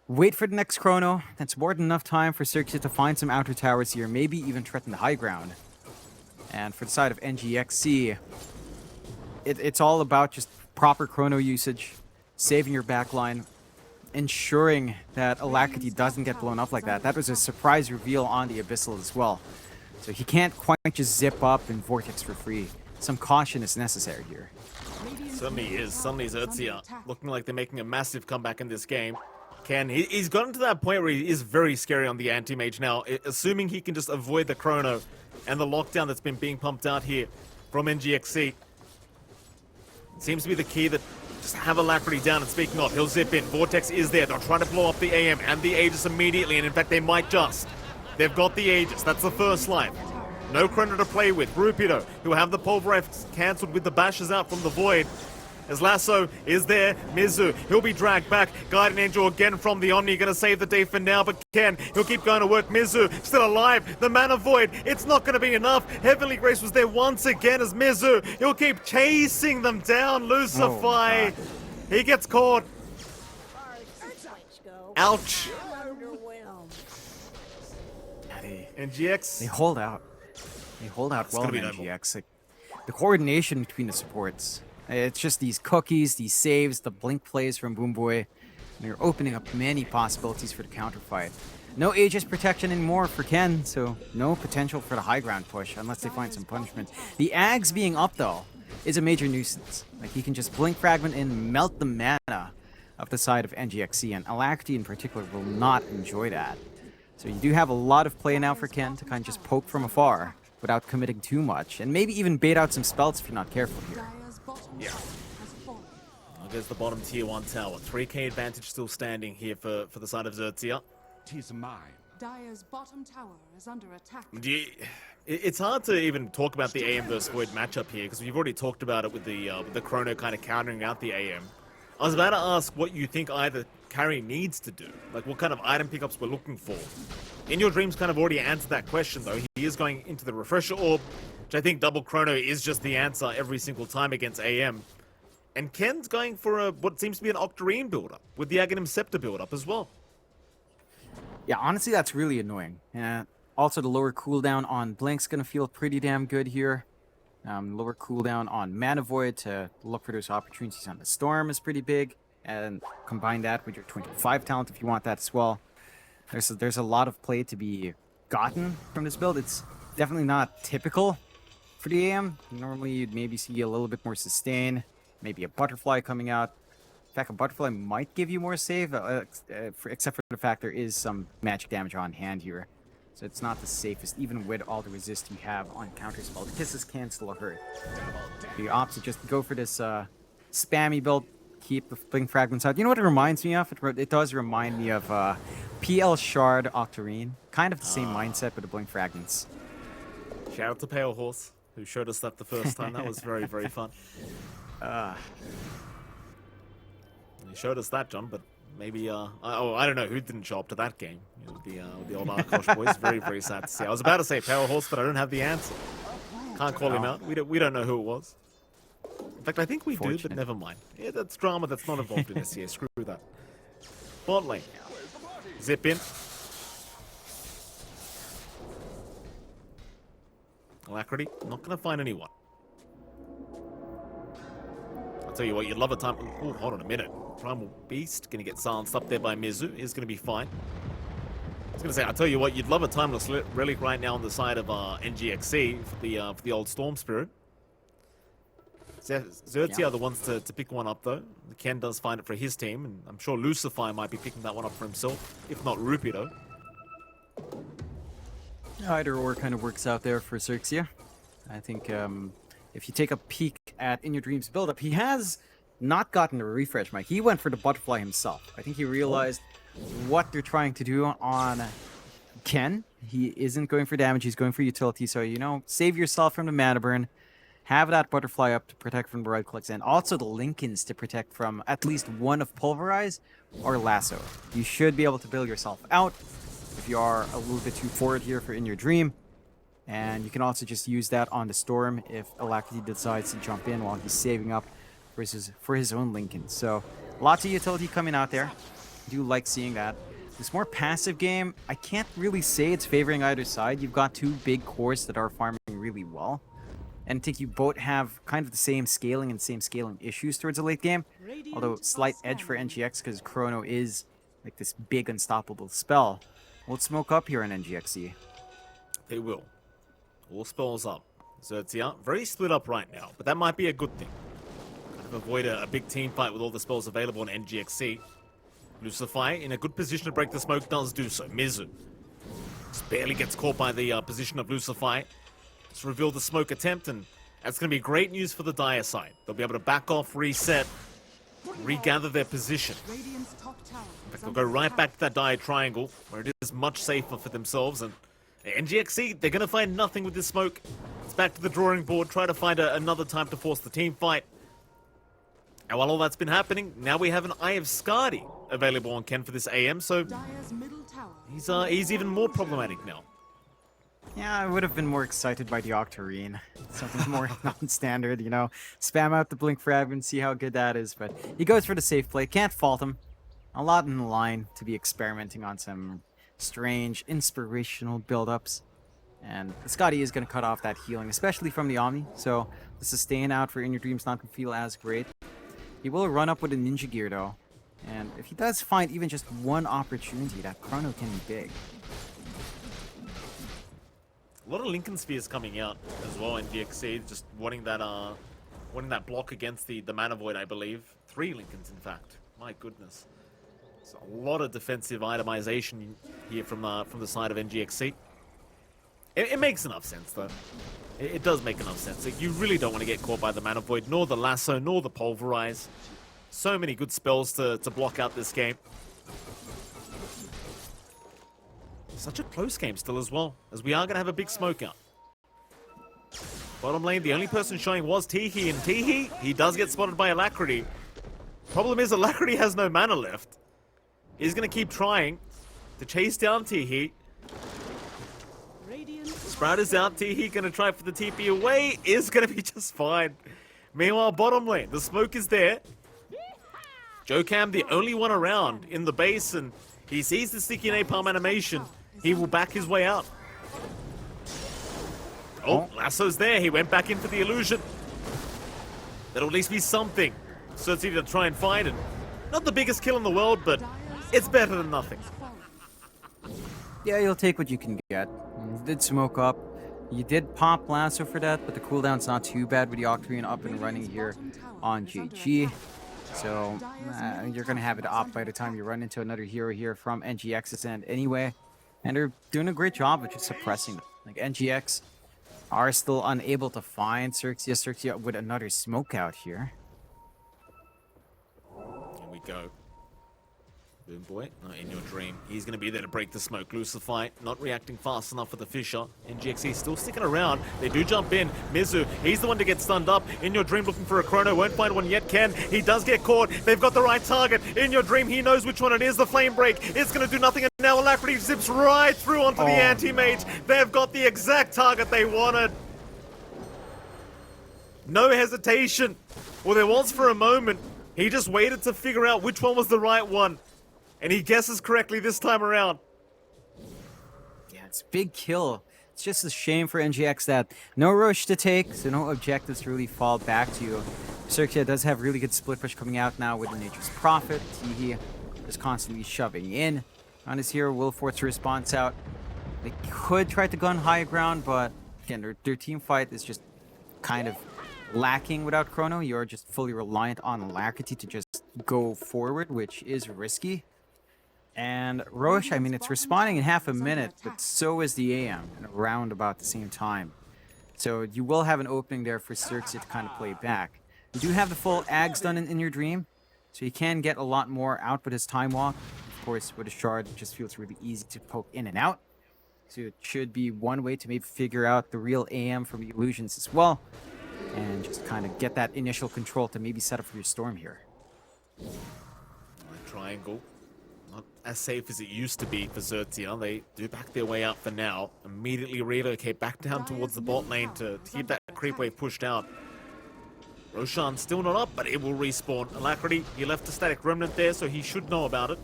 wait for the next Chrono. That's more than enough time for XERXIA to find some outer towers here, maybe even threaten the high ground. And for the side of NGXC, it's all about just proper Chrono usage, saving your backline, ensuring that Alacrity doesn't get blown up like that. That was a surprise reveal on the Abyssal as well. So he can't quite just zip up and Vortex for free. Some caution is necessary here. Certainly is. Suddenly XERXIA looking like they're making a massive comeback in this game. Ken, he's gotten to that point where he is very scary on the anti-mage now, assuming he can just avoid the Chrono and the lockdown that's been being pumped out here from NGXC. Seems to be the key that just have Alacrity down, and speaking of, he'll zip in. Vortex is there. They're trying to blow up the AM and the Aegis immediately, and in fact they might just. They've got the Aegis. That's the first life. No Chrono to play with. Rupido, who have the Pulverize cancelled with the bashes out from the Void. As Lasso is there, Mizu, he'll be dragged back. Guardian Angel again from the Omni, gonna save the day for now, but Ken, he'll keep going to work. Mizu, still alive. The Mana Void, it's not gonna be enough. Heavenly Grace was there once again as Mizu. He'll keep chasing them down. Lucify, he gets caught. Ouch. NGX. They hold out. They hold out well gonna in be noble. NGX. Like, the coordination between the supports. It's just these cookies, these saves, the blink plays from Boomboy. And you're opening up many possibilities for the counterfight. No Aegis protection anymore for Ken, so no potential for the high ground push unless they find some punishment. The Ags being up, though, is a major nuisance. Like, he can just blink fragment and melt the mana of the side of NGXC, and Alacrity in particular will not enjoy that. So you do have a lot of play now for Ken to kind of just poke from afar without committing too much, and maybe even bait out some spells if you're not careful here. Yeah. There's the bottom tier 1 tower. 3k advantage still standing here for the side of XERXIA. Tis mine. Dire's bottom tower is under attack. It's hard to even talk about the AM versus Void matchup here because we've already talked about it with the Chrono kind of countering out the AM. I was about to ask what you think either carry needs to do, like what kind of item pickups we're looking for. In Your Dreams kind of already answered that question though. He is going into the Refresher Orb, which I think double Chrono is just the answer every single time against AM. And Ken's going for what seems to be an Octarine build-up, with the Aghanim Scepter build-up as well. Yeah, honestly, that's really annoying. Also, the lower cooldown on Blink's gonna feel pretty damn good here. Lower cooldown on Mana Void to look for those opportunities on the Storm is pretty big. And combine that with your 25 talent if you want that as well. There's a lot of play to be gotten from this build. It's definitely not typical for the AM. Normally, you'd maybe see a little bit more sustain. Maybe a Butterfly coming out. In fact, a Butterfly might give you more save, except for the fact there is some magic damage on hand here. So it's not the safest, even with all the resist you have on counterspell. The Kisses can still hurt. You opt to just go for this spammy build, keep the Blink Fragments out. You know what it reminds me of? It does remind me of PL Shard Octarine. Kind of the same mindset with the Blink Fragments. Shout out to Pale Horse, who showed us that the first time. That was very, very fun. He showed us that, John, but maybe, I don't know who didn't show up to that game. You know, with the old Arkosh boys. Very, very sad to see. I was about to say Power Horse, but I don't have the answer. Can't call him out. We don't know who it was. In fact, I think we do, but never mind. Yeah, that's drama that's not involved in this here. Screw that. Bot lane. Zip in. Alacrity, not going to find anyone. I'll tell you what, you'd love a time... Oh, hold on a minute. Primal Beast gonna get silenced up there by Mizu. Is gonna be fine. I was gonna say, I'll tell you what, you'd love a Timeless Relic right now on the side of NGXE for the old Storm Spirit. XERXIA are the ones to pick one up though. Ken does find it for his team, and I'm sure Lucifer might be picking that one up for himself, if not Rupido. Either or kind of works out there for XERXIA. I think if you take a peek at In Your Dreams build-up, he has not gotten a refresh mic. He went for the butterfly himself. I think he realized what they're trying to do on Ken. He isn't going for damage, he's going for utility. So, you know, save yourself from the mana burn. Have that butterfly up to protect from the right clicks, and also the Lincolns to protect from at least one of Pulverize or Lasso. You should be able to bail yourself out if you are a little bit too forward here for In Your Dream. And you can also just use that on the Storm if Alacrity decides to jump in while he's saving up for his own Lincoln. So lots of utility coming out there. I do like seeing that. This more passive game, I can't really say it's favoring either side. You've got two big cores that are farming really well. And I think you both have kind of the same scaling and same scaling issues towards the late game. Although slight edge for NGX because Chrono is like this big unstoppable spell. Will it smoke up here in NGXE? They will. All spells up. XERXIA very split up right now, but that might be a good thing. Kind of avoid a big team fight with all the spells available on NGXE. Lucifer in a good position to break the smoke does do so. Mizu just barely gets caught by the position of Lucifer. Just reveal the smoke attempt, and that's going to be great news for the Dire side. They'll be able to back off, reset, regather their position. Radiant's top tower In fact, is they'll under go right attack. back to that Dire triangle, where it is much safer for themselves. And NGXE, they're going to find nothing with this smoke. It's back to the drawing board, try to find another time to force the team fight. And while all that's been happening, now we have an Eye of Skadi available on Ken for this AM, so Dire's middle tower. he's even more problematic now. Yeah, I would have been more excited by the Octarine. Something more non-standard, you know. Spam out the Blink Frag and see how good that is, but he goes for the safe play. Can't fault him. A lot in the line to be experimenting on some strange, inspirational build-ups. And Scotty is going to cut off that healing, especially from the Omni, so the sustain out for In Your Dreams not going to feel as great. He will run up with a Ninja Gear, though. And if he does find even just one opportunity, that Chrono can be big. A lot of Lincoln Spheres coming out as well in DXC, just wanting that block against the Mana Void, I believe. 3 Lincolns, in fact. My goodness. So a lot of defensive itemization here from the side of NGXC. It makes enough sense, though. It does make enough sense. Like, you really don't want to get caught by the Mana Void, nor the Lasso, nor the Pulverize. So many good spells to block out this game. Such a close game still as well, as we are going to have a big smoke out. Bottom lane, the only person showing was Teehee, and Teehee, he does get spotted by Alacrity. Problem is, Alacrity has no mana left. He's going to keep trying to chase down Teehee. Sprout is out, Teehee going to try for the TP away, is going to be just fine. Meanwhile, bottom lane, the smoke is there. Jokam, the only one around in the base, and he sees the sticky napalm animation. He will back his way out. Oh, Lasso's there. He went back in for the illusion. That'll at least be something. Certainly to try and find it. Not the biggest kill in the world, but it's better than nothing. Yeah, you'll take what you can get. You did smoke up. You did pop Lasso for that, but the cooldown's not too bad with the Octarine up and running here on JG. So you're going to have it up by the time you run into another hero here from NGX's end anyway. And they're doing a great job of just suppressing them. Like, NGX are still unable to find XERXIA with another smoke out here. Here we go. Boom boy, not in your dream. He's going to be there to break the smoke. Lucifer not reacting fast enough for the Fisher. NGXE still sticking around. They do jump in. Mizu, he's the one to get stunned up. In your dream looking for a Chrono. Won't find one yet, Ken. He does get caught. They've got the right target. In your dream, he knows which one it is. The flame break. It's going to do nothing. And now Alacrity zips right through onto the anti-mage. They've got the exact target they wanted. No hesitation. Well, there was for a moment. He just waited to figure out which one was the right one. And he guesses correctly this time around. Yeah, it's a big kill. It's just a shame for NGX that no rush to take, so no objectives to really fall back to you XERXIA does have really good split push coming out now with the Nature's Prophet. He is constantly shoving in on his hero. Will force a response out. They could try to gun high ground, but again, their team fight is just kind of lacking without Chrono. You're just fully reliant on Alacrity to just go forward, which is risky. And Roche, I mean, it's respawning in half a minute, but so is the AM in around about the same time. So you will have an opening there for XERXIA to kind of play back. You do have the full Ags done in your dream, so you can get a lot more out with his time walk. Of course, with a shard, it just feels really easy to poke in and out. So it should be one way to maybe figure out the real AM from the illusions as well. And just kind of get that initial control to maybe set up for your storm here. Triangle. Not as safe as it used to be for XERXIA. They do back their way out for now. Immediately relocate back down towards the bot lane to keep that creep wave pushed out. Roshan still not up, but it will respawn. Alacrity, he left a static remnant there, so he should know about it.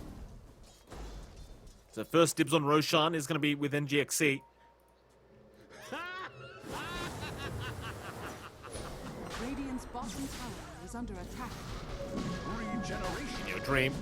So first dibs on Roshan is going to be with NGXC. Radiant's bottom tower is under attack. In your dream.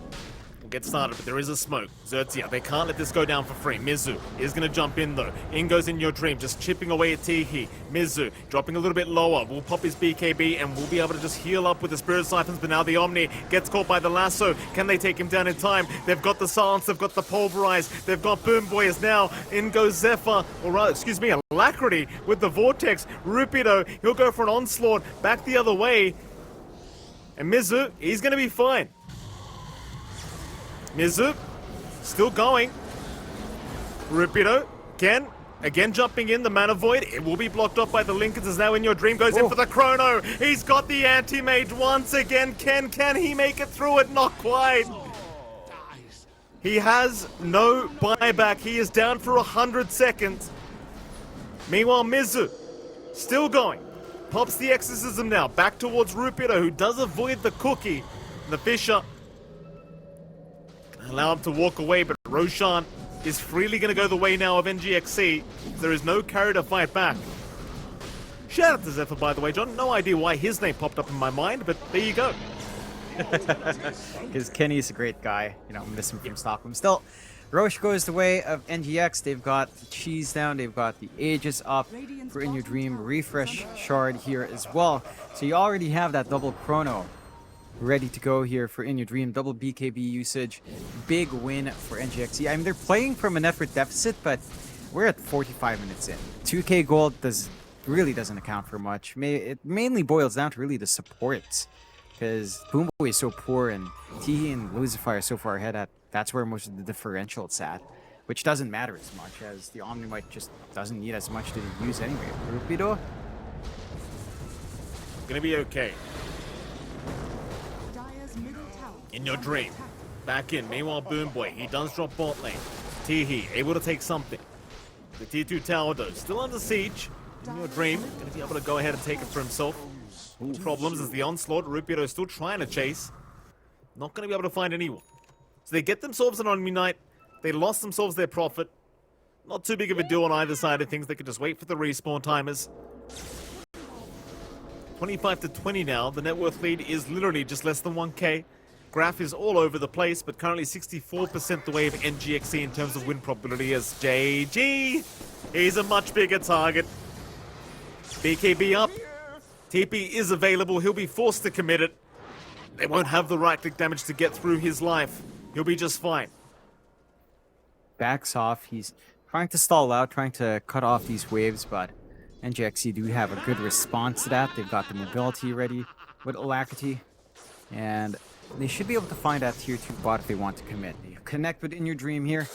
We'll get started, but there is a smoke. XERXIA, they can't let this go down for free. Mizu is going to jump in, though. In goes In Your Dream, just chipping away at Teehee. Mizu dropping a little bit lower. We'll pop his BKB, and we'll be able to just heal up with the Spirit Siphons, but now the Omni gets caught by the lasso. Can they take him down in time? They've got the Silence, they've got the Pulverize, they've got Boom Boy as now. In goes Zephyr, or rather, excuse me, Alacrity with the Vortex. Rupido, he'll go for an onslaught back the other way. And Mizu, he's going to be fine. Mizu, still going. Rupido, again jumping in, the Mana Void. It will be blocked off by the Linkers as now In Your Dream goes in for the Chrono. He's got the Anti-Mage once again. Can he make it through it? Not quite. He has no buyback. He is down for 100 seconds. Meanwhile, Mizu, still going. Pops the Exorcism now, back towards Rupido, who does avoid the cookie. The Fisher allow him to walk away, but Roshan is freely going to go the way now of NGXC. There is no carry to fight back. Shout out to Zephyr, by the way, John. No idea why his name popped up in my mind, but there you go. Because Kenny's a great guy. You know, miss him from Stockholm. Still, Roche goes the way of NGX. They've got the cheese down. They've got the Aegis up for In Your Dream. Refresh shard here as well. So you already have that double chrono ready to go here for In Your Dream. Double BKB usage. Big win for NGXE. I mean, they're playing from an effort deficit, but we're at 45 minutes in. 2k gold really doesn't account for much. It mainly boils down to really the supports, because Boom Boy is so poor and Teehee and Lucifer are so far ahead. That's where most of the differential is at, which doesn't matter as much as the Omnimite just doesn't need as much to use anyway. Rupido? Gonna be okay. Dire's middle tower In Your Dream. Back in. Meanwhile, Boom Boy, he does drop bot lane. Teehee, able to take something. The T2 tower, though, still under siege. In Your Dream, gonna be able to go ahead and take it for himself. Problems as the onslaught. Rupido is still trying to chase. Not gonna be able to find anyone. So they get themselves an Omni-Knight. They lost themselves their Prophet. Not too big of a deal on either side of things. They could just wait for the respawn timers. 25 to 20 now. The net worth lead is literally just less than 1k. Graph is all over the place, but currently 64% the way of NGXE in terms of win probability as JG. He's a much bigger target. BKB up. TP is available. He'll be forced to commit it. They won't have the right-click damage to get through his life. He'll be just fine. Backs off. He's trying to stall out, trying to cut off these waves, but NGXE do have a good response to that. They've got the mobility ready with Alacrity, and they should be able to find that tier 2 bot if they want to commit. They connect with In Your Dream here.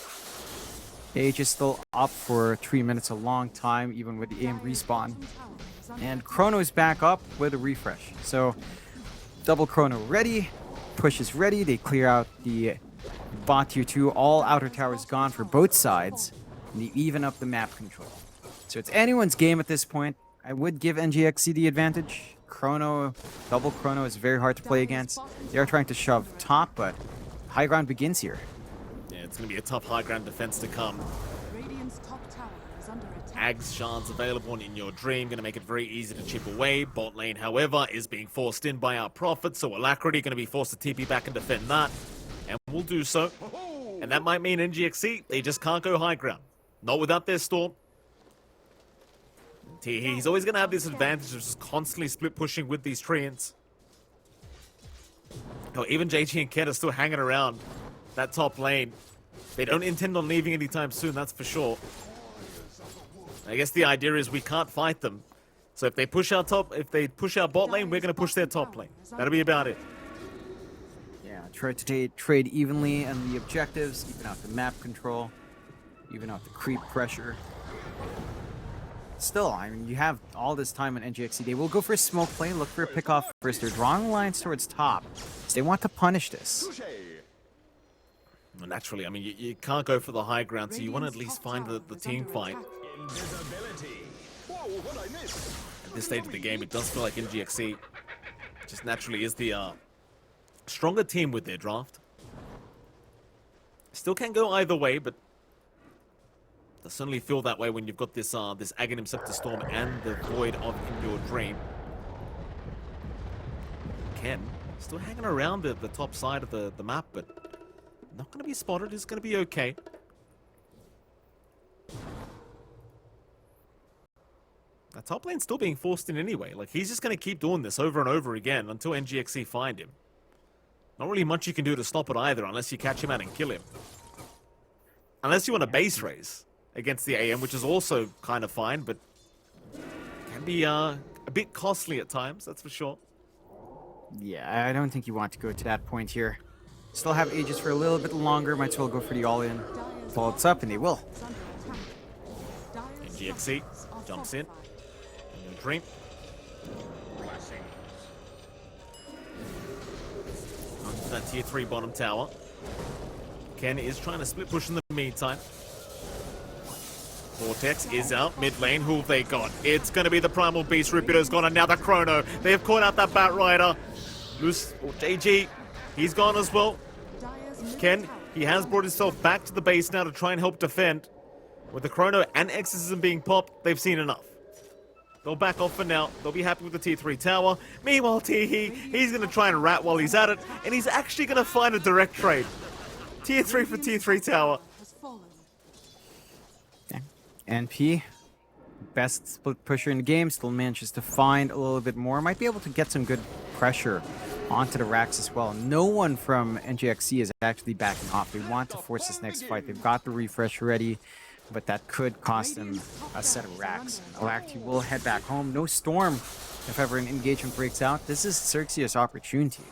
Age is still up for 3 minutes, a long time, even with the aim respawn. And Chrono is back up with a refresh. So, double Chrono ready, push is ready, they clear out the bot tier 2, all outer towers gone for both sides, and they even up the map control. So it's anyone's game at this point. I would give NGXC the advantage. Chrono, double Chrono is very hard to play against. They are trying to shove top, but high ground begins here. Yeah, it's going to be a tough high ground defense to come. Radiant's top tower is under attack. Ags shards available in your dream, going to make it very easy to chip away. Bot lane, however, is being forced in by our Prophet, so Alacrity going to be forced to TP back and defend that. And we'll do so. And that might mean NGXE, they just can't go high ground. Not without their Storm. He's always going to have this advantage of just constantly split pushing with these Treants. Oh, even JG and Ken are still hanging around that top lane. They don't intend on leaving anytime soon, that's for sure. I guess the idea is we can't fight them. So if they push our bot lane, we're going to push their top lane. That'll be about it. Yeah, try to trade evenly on the objectives, even out the map control, even out the creep pressure. Still, I mean, you have all this time on NGXE. They will go for a smoke play, look for a pick off first. They're drawing lines towards top. So they want to punish this. Well, naturally, I mean, you can't go for the high ground, so you want to at least find the team fight. At this stage of the game, it does feel like NGXE just naturally is the stronger team with their draft. Still can go either way, but I certainly feel that way when you've got this this Aghanim Scepter Storm and the Void of In Your Dream. Ken still hanging around the top side of the map, but not going to be spotted. It's going to be okay. That top lane's still being forced in anyway. Like, he's just going to keep doing this over and over again until NGXE find him. Not really much you can do to stop it either, unless you catch him out and kill him. Unless you want a base raise against the AM, which is also kind of fine, but can be a bit costly at times, that's for sure. Yeah, I don't think you want to go to that point here. Still have Aegis for a little bit longer. Might as well go for the all-in. Follow it's up, and they will. NGXE jumps in. In your dream. Onto that tier 3 bottom tower. Ken is trying to split push in the meantime. Vortex is out mid lane. Who have they got? It's going to be the Primal Beast. Rupido's gone, and now the Chrono. They have caught out that Bat Rider. Loose, or JG, he's gone as well. Ken, he has brought himself back to the base now to try and help defend. With the Chrono and Exorcism being popped, they've seen enough. They'll back off for now. They'll be happy with the tier 3 tower. Meanwhile, Teehee, he's going to try and rat while he's at it, and he's actually going to find a direct trade. Tier 3 for tier 3 tower. Yeah. NP, best split pusher in the game, still manages to find a little bit more. Might be able to get some good pressure onto the racks as well. No one from NGXE is actually backing off. They want to force this next fight. They've got the refresh ready, but that could cost them a set of racks. Alacrity will head back home. No Storm if ever an engagement breaks out. This is XERXIA's opportunity.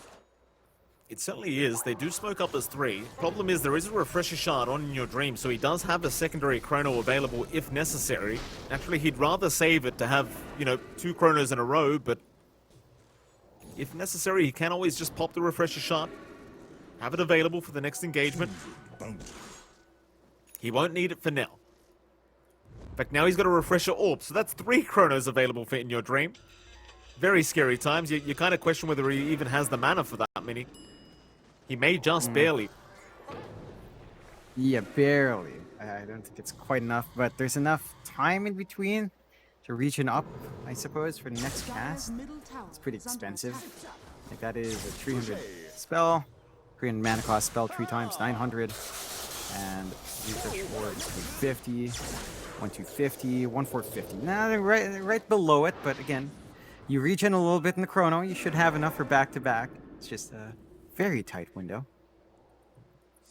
It certainly is. They do smoke up as 3. Problem is, there is a refresher shard on In Your Dream, so he does have a secondary chrono available if necessary. Naturally, he'd rather save it to have, you know, 2 chronos in a row, but if necessary, he can always just pop the refresher shard, have it available for the next engagement. He won't need it for now. In fact, now he's got a refresher orb, so that's 3 chronos available for In Your Dream. Very scary times. You kind of question whether he even has the mana for that many. He may just barely. Yeah, barely. I don't think it's quite enough, but there's enough time in between to region up, I suppose, for the next cast. It's pretty expensive. Like, that is a 300 spell, 300 mana cost spell, 3 times 900, and refresh orb is 250, 1250, 1450. Now they're right below it, but again, you regen a little bit in the chrono, you should have enough for back-to-back. It's just a very tight window.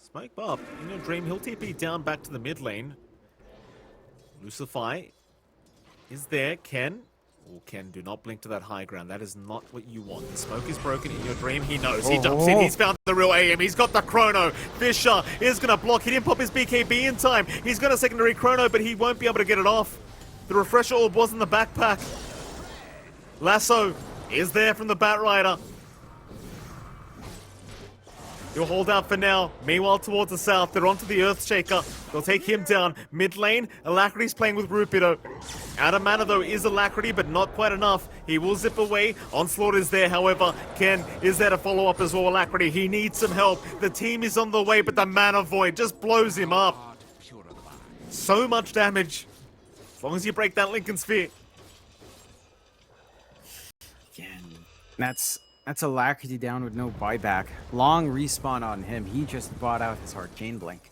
Smoke Bob, In Your Dream, he'll TP down back to the mid lane. Lucify is there. Ken. Oh, Ken, do not blink to that high ground. That is not what you want. The smoke is broken. In Your Dream, he knows. He jumps in. He's found the real AM. He's got the chrono. Fisher is going to block. He didn't pop his BKB in time. He's got a secondary chrono, but he won't be able to get it off. The refresher orb was in the backpack. Lasso is there from the Bat Rider. He'll hold out for now. Meanwhile, towards the south, they're onto the Earthshaker. They'll take him down. Mid lane, Alacrity's playing with Rupido. Out of mana, though, is Alacrity, but not quite enough. He will zip away. Onslaught is there, however. Ken is there to follow up as well. Alacrity, he needs some help. The team is on the way, but the Mana Void just blows him up. So much damage. long as you break that Lincoln Sphere. Again, that's Alacrity down with no buyback. Long respawn on him. He just bought out his Arcane Blink.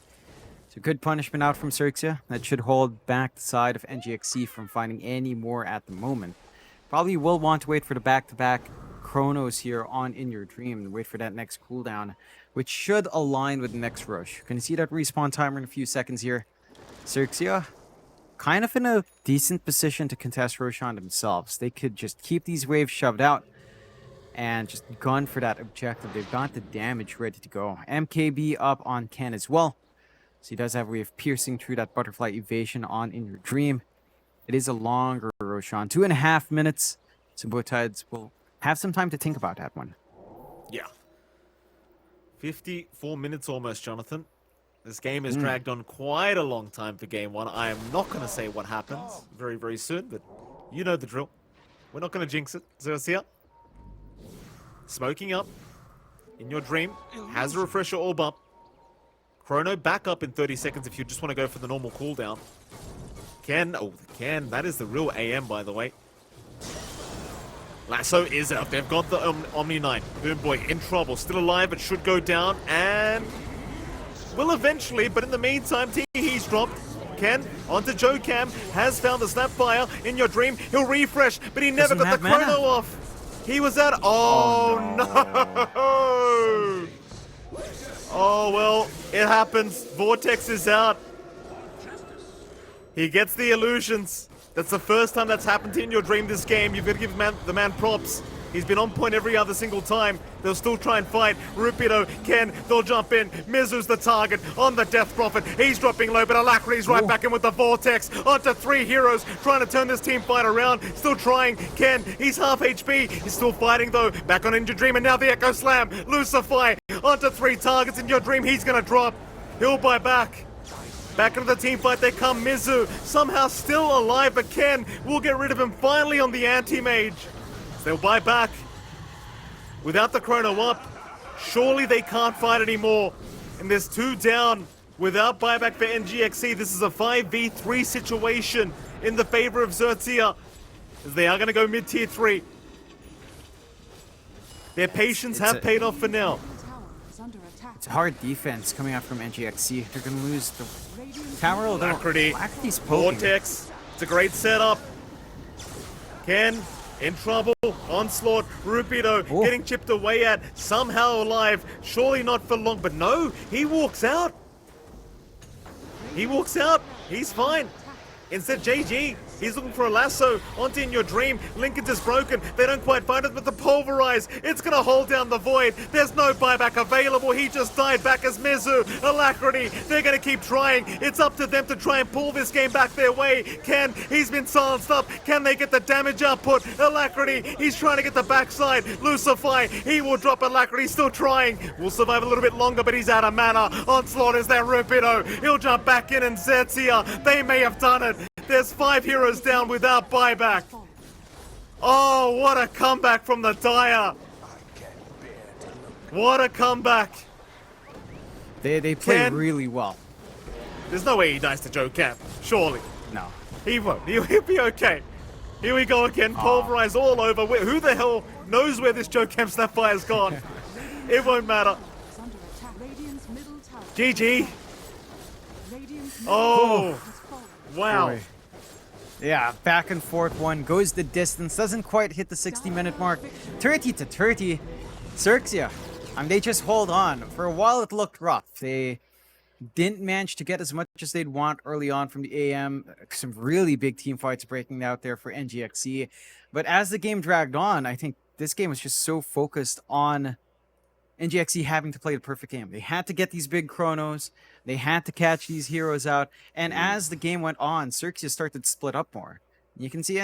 So good punishment out from XERXIA. That should hold back the side of NGXC from finding any more at the moment. Probably will want to wait for the back-to-back chronos here on In Your Dream and wait for that next cooldown, which should align with the next rush. Gonna see that respawn timer in a few seconds here. XERXIA kind of in a decent position to contest Roshan themselves. They could just keep these waves shoved out and just gun for that objective. They've got the damage ready to go. MKB up on Ken as well. So he does have a way of piercing through that butterfly evasion on In Your Dream. It is a longer Roshan. 2.5 minutes. So both sides will have some time to think about that one. Yeah. 54 minutes almost, Jonathan. This game has dragged on quite a long time for game one. I am not going to say what happens very, very soon, but you know the drill. We're not going to jinx it. XERXIA. Smoking up. In Your Dream. Has a refresher orb up. Chrono back up in 30 seconds if you just want to go for the normal cooldown. Ken. Oh, Ken. That is the real AM, by the way. Lasso is out. They've got the Omni Knight. Boom Boy in trouble. Still alive, but should go down. And will eventually, but in the meantime, he's dropped. Ken onto Joe Cam. Has found the Snapfire. In Your Dream. He'll refresh, but he never got the chrono off. He was at. Oh, no. Oh, well, it happens. Vortex is out. He gets the illusions. That's the first time that's happened to In Your Dream this game. You've got to give the man props. He's been on point every other single time. They'll still try and fight. Rupido, Ken, they'll jump in. Mizu's the target on the Death Prophet. He's dropping low, but Alacrity's right back in with the Vortex. Onto 3 heroes, trying to turn this team fight around. Still trying. Ken, he's half HP. He's still fighting, though. Back on In Your Dream, and now the Echo Slam. Lucify, onto 3 targets. In Your Dream, he's going to drop. He'll buy back. Back into the team fight they come. Mizu, somehow still alive, but Ken will get rid of him finally on the anti-mage. They'll buy back. Without the chrono up, surely they can't fight anymore. And there's 2 down without buyback for NGXC. This is a 5v3 situation in the favor of XERXIA, as they are going to go mid-tier 3. Their patience have paid off for now. It's hard defense coming out from NGXC. They're going to lose the tower. Alacrity, Alacrity's poking. Vortex. It's a great setup. Ken in trouble. Onslaught. Rupido getting chipped away at. Somehow alive. Surely not for long. But no, he walks out. He walks out. He's fine. Instead, JG, he's looking for a lasso onto In Your Dream. Lincoln's is broken. They don't quite find it, but the Pulverize, it's going to hold down the Void. There's no buyback available. He just died back as Mizu. Alacrity, they're going to keep trying. It's up to them to try and pull this game back their way. Ken, he's been silenced up. Can they get the damage output? Alacrity, he's trying to get the backside. Lucify, he will drop. Alacrity, still trying. Will survive a little bit longer, but he's out of mana. Onslaught is there. Rupido, he'll jump back in, and XERXIA, they may have done it. There's 5 heroes down without buyback. Oh, what a comeback from the Dire. What a comeback. They play really well. There's no way he dies to Joe Camp. Surely. No. He won't. He'll be okay. Here we go again. Pulverize all over. Who the hell knows where this Joe Camp Snapfire's gone? It won't matter. GG. Oh. Wow. Boy. Yeah, back and forth one. Goes the distance. Doesn't quite hit the 60-minute mark. 30-30. XERXIA. They just hold on. For a while it looked rough. They didn't manage to get as much as they'd want early on from the AM. Some really big team fights breaking out there for NGXC. But as the game dragged on, I think this game was just so focused on NGXC having to play the perfect game. They had to get these big chronos. They had to catch these heroes out. And as the game went on, XERXIA started to split up more. You can see